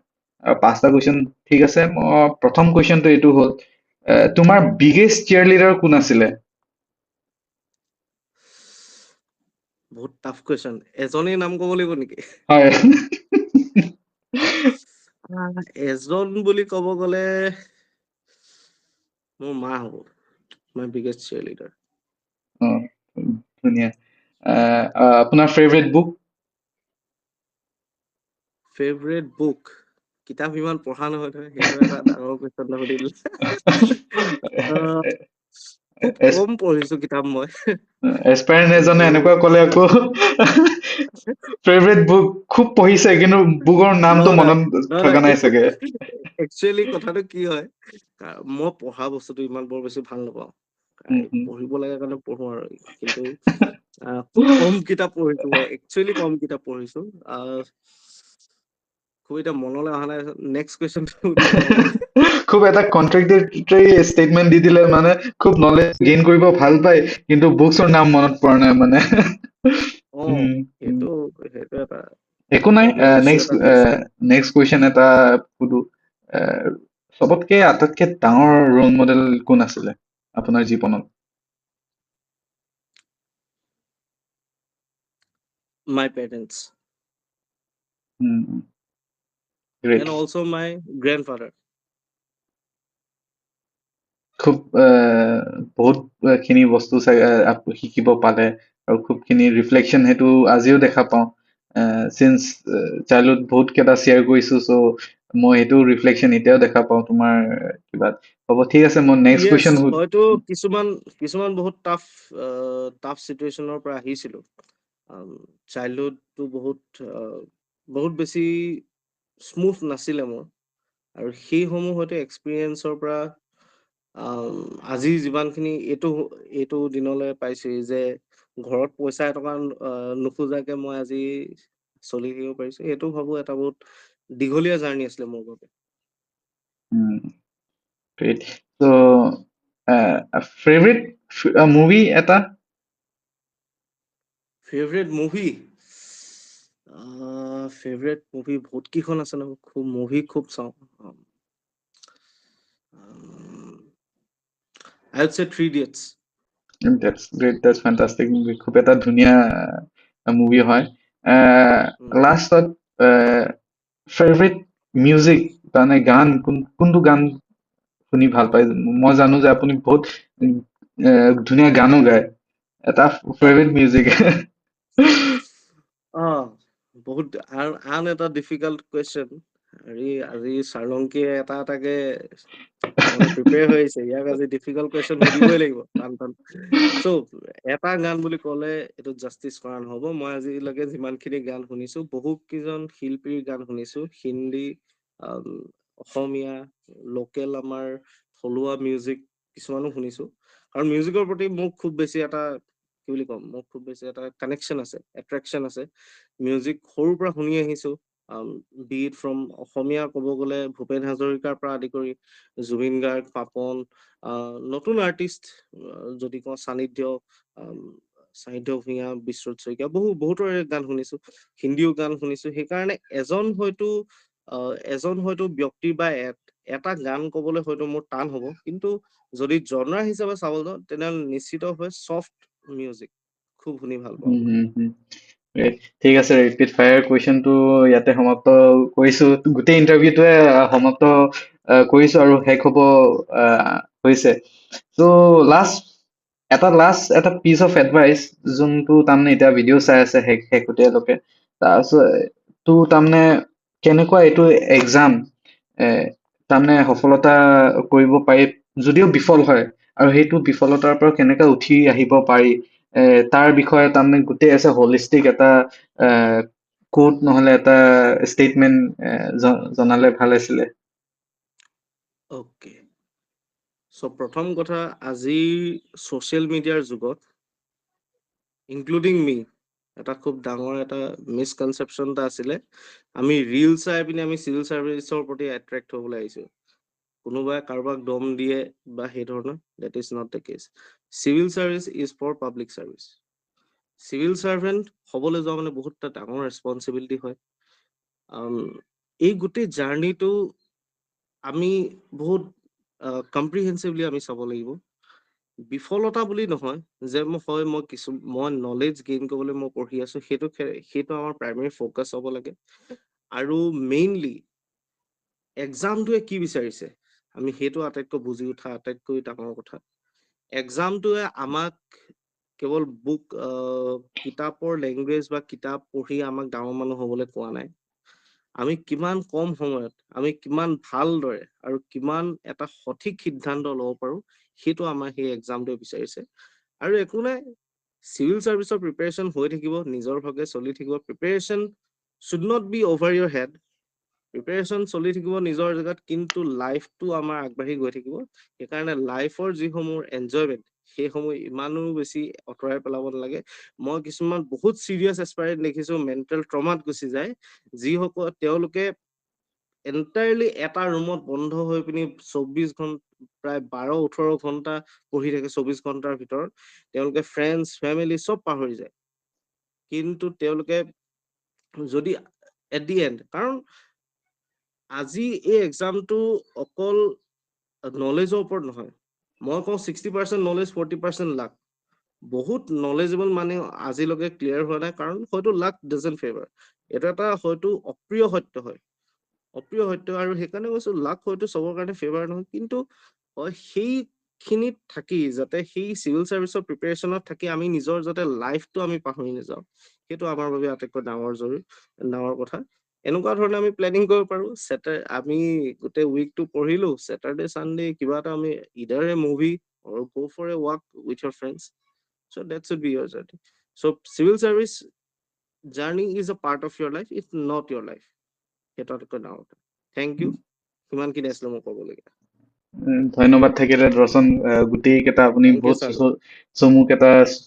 আৰু 5টা কুৱেশ্যন ঠিক আছে। প্ৰথম কুৱেশ্যনটো এইটো হ'ল, তোমাৰ বিগেষ্ট চিয়াৰ লিডাৰ কোন আছিলে? বহুত টাফ কুৱেশ্যন, এজনেই নাম ক'ব লাগিব নেকি? হয়। এজন বুলি ক'ব গ'লে মোৰ মা হ'ব, মাই বিগেষ্ট চিয়াৰ লিডাৰ। ধুনীয়া। আপোনাৰ ফেভৰেট বুক? ফেভৰেট বুক, কিতাপ ইমান পঢ়া নহয়, সেইটো এটা ডাঙৰ কুৱেশ্যন সুধি দিলে। খুব কম পঢ়িছো কিতাপ মই। এছপাইৰেণ্ট এজনে কিন্তু এনেকুৱা ক'লে আকৌ ফেভৰেট বুক খুব পঢ়িছে, কিন্তু বুকৰ নামটো মনত থকা নাই চাগে। একচুৱেলি কথাটো কি হয়, মই পঢ়া বস্তুটো ইমান বৰ বেছি ভাল নাপাওঁ। পঢ়িব লাগে কাৰণে পঢ়ো আৰু কিন্তু খুব কম কিতাপ পঢ়িছো মই একচুৱেলি কম কিতাপ পঢ়িছো খুব এতিয়া মনলৈ অহা নাই নেক্সট কুৱেশ্যনটো সুধিব আপুনি খুব এটা কন্ট্ৰাডিক্টৰী ষ্টেটমেন্ট দি দিলে মানে খুব নলেজ গেইন কৰিব ভাল পায় কিন্তু বুকছৰ নাম মনত পৰা নাই মানে সেইটো সেইটো এটা একো নাই প্ৰব্লেম ইছ্যু নেক্সট এটা দি আছে নেক্সট কুৱেশ্যন এটা সুধো চবতকে আটাইতকে ডাঙৰ ৰোল মডেল কোন আছিলে আপোনাৰ জীৱনত my parents great and also my grandfather খুব বহুত খিনি বস্তু শিকিব পালে আৰু খুব খিনি ৰিফ্লেকশ্যন সেইটো আজিও দেখা পাওঁ চিন্স চাইল্ডহুড বহুত কেইটা শ্বেয়াৰ কৰিছো চ' মই সেইটো ৰিফ্লেকশ্যন এতিয়াও দেখা পাওঁ তোমাৰ কিবা হ'ব ঠিক আছে মই নেক্সট yes কুৱেশ্যন হয়তো কিছুমান বহুত টাফ চিটুৱেশ্যনৰ পৰা আহিছিলো চাইল্ডহুডটো বহুত বেছি স্মুথ নাছিলে মোৰ আৰু সেইসমূহ হয়তো এক্সপিৰিয়েঞ্চৰ পৰা আজি যিমানখিনি এইটো দিনলৈ পাইছো যে ঘৰত পইচা এটকা নোখোজাকে মই আজি চলি থাকিব পাৰিছো এইটো ভাবো এটা বহুত দীঘলীয়া জাৰ্ণি আছিলে মোৰ বাবে গ্ৰেট চ' ফেভৰেট মুভি এটা ফেভৰেট মুভি বহুত কেইখন আছে ন মুভি খুব চাওঁ I would say 3 Idiots. That's great. That's fantastic movie. খুব এটা ধুনীয়া মুভি হয় লাষ্টত ফেভৰেট মিউজিক তাৰমানে গান কোনটো গান শুনি ভাল পায় মই জানো যে আপুনি বহুত ধুনীয়া গানো গায় এটা ফেভৰেট মিউজিক বহুত আন এটা ডিফিকাল্ট কুৱেশ্যন আজি চাৰলংকিয়ে এটাকে মানে প্ৰিপেয়াৰ হৈ আহিছে ইয়াক আজি ডিফিকাল্ট কুৱেশ্যন সুধিবই লাগিব টান চ' এটা গান বুলি ক'লে এইটো জাষ্টিচ কৰা নহ'ব মই আজিলৈকে যিমানখিনি গান শুনিছো বহুত কেইজন শিল্পীৰ গান শুনিছো হিন্দী অসমীয়া লোকেল আমাৰ থলুৱা মিউজিক কিছুমানো শুনিছো কাৰণ মিউজিকৰ প্ৰতি মোক খুব বেছি এটা কি বুলি ক'ম মোৰ খুব বেছি এটা কানেকশ্যন আছে এট্ৰেকশ্যন আছে মিউজিক সৰুৰ পৰা শুনি আহিছো বিট ফ্ৰম অসমীয়া ক'ব গ'লে ভূপেন হাজৰিকাৰ পৰা আদি কৰি জুবিন গাৰ্গ পাপন নতুন আৰ্টিষ্ট যদি কওঁ সানিধ্য ভূঞা বিশ্বজিৎ শইকীয়া বহুতৰে গান শুনিছো হিন্দীও গান শুনিছো সেইকাৰণে এজন হয়তো ব্যক্তি বা এটা গান ক'বলৈ হয়তো মোৰ টান হ'ব কিন্তু যদি জনৰা হিচাপে চাব যাওঁ তেনেহ'লে নিশ্চিতভাৱে ছফ্ট মিউজিক খুব শুনি ভাল পাওঁ ঠিক আছে ৰিপিট ফায়াৰ কুৱেশ্যনটো ইয়াতে সমাপ্ত কৰিছো গোটেই ইণ্টাৰভিউটোৱে সমাপ্ত কৰিছো আৰু শেষ হ'ব হৈছে চ' লাষ্ট এটা পিচ অফ এডভাইচ যোনটো তাৰমানে এতিয়া ভিডিঅ' চাই আছে শেহতীয়ালৈকে তাৰপিছত তাৰমানে কেনেকুৱা এইটো এক্সাম তাৰমানে সফলতা কৰিব পাৰি যদিও বিফল হয় আৰু সেইটো বিফলতাৰ পৰা কেনেকৈ উঠি আহিব পাৰি তাৰ বিষয়ে তাৰমানে গোটেই আছে হলিষ্টিক এটা কোট নহলে এটা ষ্টেটমেন্ট জনালে ভাল আছিলে অ'কে চ' প্ৰথম কথা আজিৰ ছ'চিয়েল মিডিয়াৰ যুগত ইনক্লুডিং মি এটা খুব ডাঙৰ এটা মিছকনচেপশ্যন এটা আছিলে আমি ৰিল চাই পিনে আমি চিভিল চাৰ্ভিচৰ প্ৰতি এট্ৰেক্ট হ'বলৈ আহিছো কোনোবাই কাৰোবাক দম দিয়ে বা সেই ধৰণৰ that is not the case civil service is for public service civil servant হ'বলৈ যোৱা মানে বহুত এটা ডাঙৰ ৰেচপনচিবিলিটি হয় এই গোটেই জাৰ্ণিটো আমি বহুত কম্প্ৰিহেনচিভলি আমি চাব লাগিব বিফলতা বুলি নহয় যে মই নলেজ গেইন কৰিবলৈ মই পঢ়ি আছো সেইটো আমাৰ প্ৰাইমেৰী ফ'কাছ হ'ব লাগে আৰু মেইনলি এক্সামটোৱে কি বিচাৰিছে আমি সেইটো আটাইতকৈ বুজি উঠা আটাইতকৈ ডাঙৰ কথা এক্সামটোৱে আমাক কেৱল কিতাপৰ লেংগুৱেজ বা কিতাপ পঢ়ি আমাক ডাঙৰ মানুহ হ'বলৈ কোৱা নাই আমি কিমান কম সময়ত আমি কিমান ভালদৰে আৰু কিমান এটা সঠিক সিদ্ধান্ত ল'ব পাৰো সেইটো আমাৰ সেই এক্সামটোৱে বিচাৰিছে আৰু একো নাই চিভিল চাৰ্ভিচৰ প্ৰিপেৰেশ্যন হৈ থাকিব নিজৰ ভাগে চলি থাকিব preparation should not be over your head preparation চলি থাকিব নিজৰ জেগাত কিন্তু লাইফটো আমাৰ আগবাঢ়ি গৈ থাকিব সেইকাৰণে লাইফৰ যিসমূহ এনজয়মেণ্ট সেই সময় ইমানো বেছি আঁতৰাই পেলাব নালাগে। মই কিছুমান বহুত চিৰিয়াছ এস্পাইৰেণ্ট দেখিছো মেণ্টেল ট্ৰমাত গুচি যায়, যিসকল তেওঁলোকে এণ্টায়াৰলি এটা ৰুমত বন্ধ হৈ পিনি 24 ঘণ্টা প্ৰায় 12-18 ঘণ্টা পঢ়ি থাকে 24 ঘণ্টাৰ ভিতৰত। তেওঁলোকে ফ্ৰেণ্ডছ ফেমিলি চব পাহৰি যায়, কিন্তু তেওঁলোকে যদি এট দি এণ্ড, কাৰণ আজি এই এক্সামটো অকল নলেজৰ ওপৰত নহয়। মই কওঁ 60% নলেজ 40% লাক। বহুত নলেজেবল মানে আজিলৈকে ক্লিয়াৰ হোৱা নাই, কাৰণ হয়তো লাক ডাজন্ট ফেভাৰ। এইটো এটা হয়তো অপ্ৰিয় সত্য হয়, অপ্ৰিয় সত্য, আৰু সেইকাৰণে কৈছো লাক হয়তো চবৰ কাৰণে ফেভাৰ নহয়, কিন্তু সেইখিনিত থাকি যাতে সেই চিভিল চাৰ্ভিচৰ প্ৰিপেৰেশ্যনত থাকি আমি নিজৰ যাতে লাইফটো আমি পাহৰি নাযাওঁ, সেইটো আমাৰ বাবে আটাইতকৈ ডাঙৰ কথা। এনেকুৱা ধৰণে আমি প্লেনিং কৰিব পাৰো। আমি গোটেই উইকটো পঢ়িলো, ছেটাৰডে চানডে কিবা এটা আমি either a movie or go for a walk with your friends. So that should be your journey. So civil service journey is a part of your life, it's not your life. সেইটো আটাইতকৈ ডাঙৰ কথা। Thank you. সিমানখিনি আছিলে মই ক'বলগীয়া। ধন্যবাদ থাকিলে দৰ্শন, গোটেই কেইটা আপুনি থেংক ইউ বহুত ছাৰ।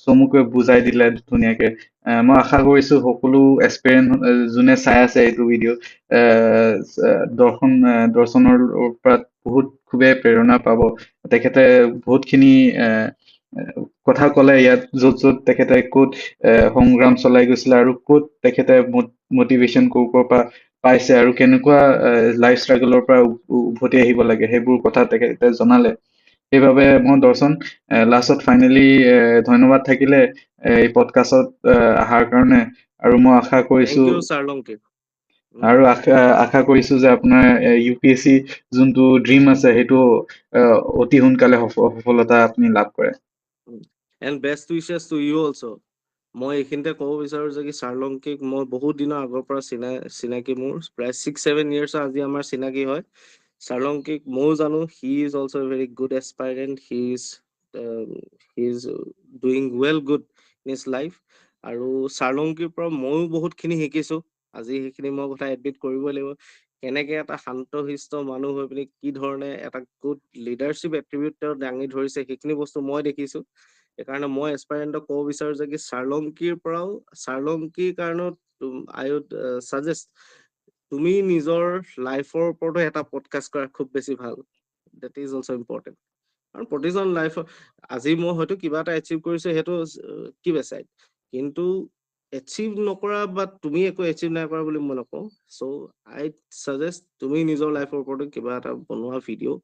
চমুকৈ বুজাই দিলে ধুনীয়াকে। মই আশা কৰিছো সকলো এক্সপেৰিয়েঞ্চ যোনে চাই আছে এইটো ভিডিঅ' দৰ্শনৰ পৰা বহুত খুবেই প্ৰেৰণা পাব। তেখেতে বহুতখিনি কথা ক'লে ইয়াত, য'ত তেখেতে ক'ত সংগ্ৰাম চলাই গৈছিলে আৰু ক'ত তেখেতে মটিভেশ্যন ক'ৰ পৰা পাইছে আৰু কেনেকুৱা লাইফ ষ্ট্ৰাগলৰ পৰা উভতি আহিব লাগে, সেইবোৰ কথা তেখেতে জনালে। সেইবাবে মই দৰ্শন লাষ্টত ফাইনেলি ধন্যবাদ থাকিলে এই পডকাষ্টত অহাৰ কাৰণে। আৰু মই আশা কৰিছো, থেংক ইউ ছাৰ লংকিত। আৰু আশা কৰিছো যে আপোনাৰ UPSC যোনটো ড্ৰিম আছে সেইটো অতি সোনকালে সফলতা আপুনি লাভ কৰে। And best wishes to you also'. মই এইখিনিতে ক'ব বিচাৰো যে কি চাৰলংকিক মই বহুত দিনৰ আগৰ পৰা চিনাকি, মোৰ প্ৰায় 6-7 years আজি আমাৰ চিনাকি হয়। চাৰলংকিক ময়ো জানো, he is also' a very good aspirant, he is doing well good in his life. আৰু চাৰলংকিৰ পৰা ময়ো বহুতখিনি শিকিছো। আজি সেইখিনি মই কথা এডমিট কৰিবই লাগিব। কেনেকে এটা শান্তশিষ্ট মানুহ হৈ পিনি কি ধৰণে এটা গুড লিডাৰশ্বিপ এট্ৰিবিউট তেওঁ দাঙি ধৰিছে, সেইখিনি বস্তু মই দেখিছো। সেইকাৰণে মই এস্পাইৰেণ্টক ক'ব বিচাৰো যে কি চাৰলংকিৰ কাৰণেও আই উড ছাজেষ্ট তুমি নিজৰ লাইফৰ ওপৰতো এটা পডকাষ্ট কৰা খুব বেছি ভাল। That is also' important. কাৰণ প্ৰতিজন লাইফত আজি মই হয়তো কিবা এটা এচিভ কৰিছো, সেইটো কি বেচাই, কিন্তু এচিভ নকৰা বা তুমি একো এচিভ নাই কৰা বুলি মই নকওঁ। চ' আই ছাজেষ্ট তুমি নিজৰ লাইফৰ ওপৰতো কিবা এটা বনোৱা video'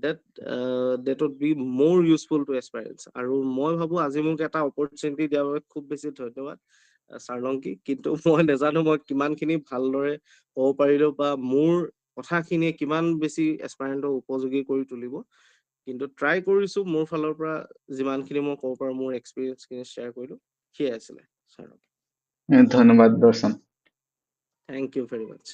that would be more useful to aspirants. আৰু মই ভাবো আজি মোক এটা অপৰচুনিটি দিয়াৰ বাবে খুব বেছি ধন্যবাদ চাৰলংকি। কিন্তু মই নাজানো মই কিমানখিনি ভালদৰে ক'ব পাৰিলো বা মোৰ কথাখিনিয়ে কিমান বেছি এস্পাইৰেণ্টক উপযোগী কৰি তুলিব, কিন্তু ট্ৰাই কৰিছো মোৰ ফালৰ পৰা যিমানখিনি মই ক'ব পাৰো মোৰ এক্সপিৰিয়েঞ্চখিনি শ্বেয়াৰ কৰিলো। সেয়াই আছিলে চাৰলংকি। ধন্যবাদ দৰ্শন। Thank you very much.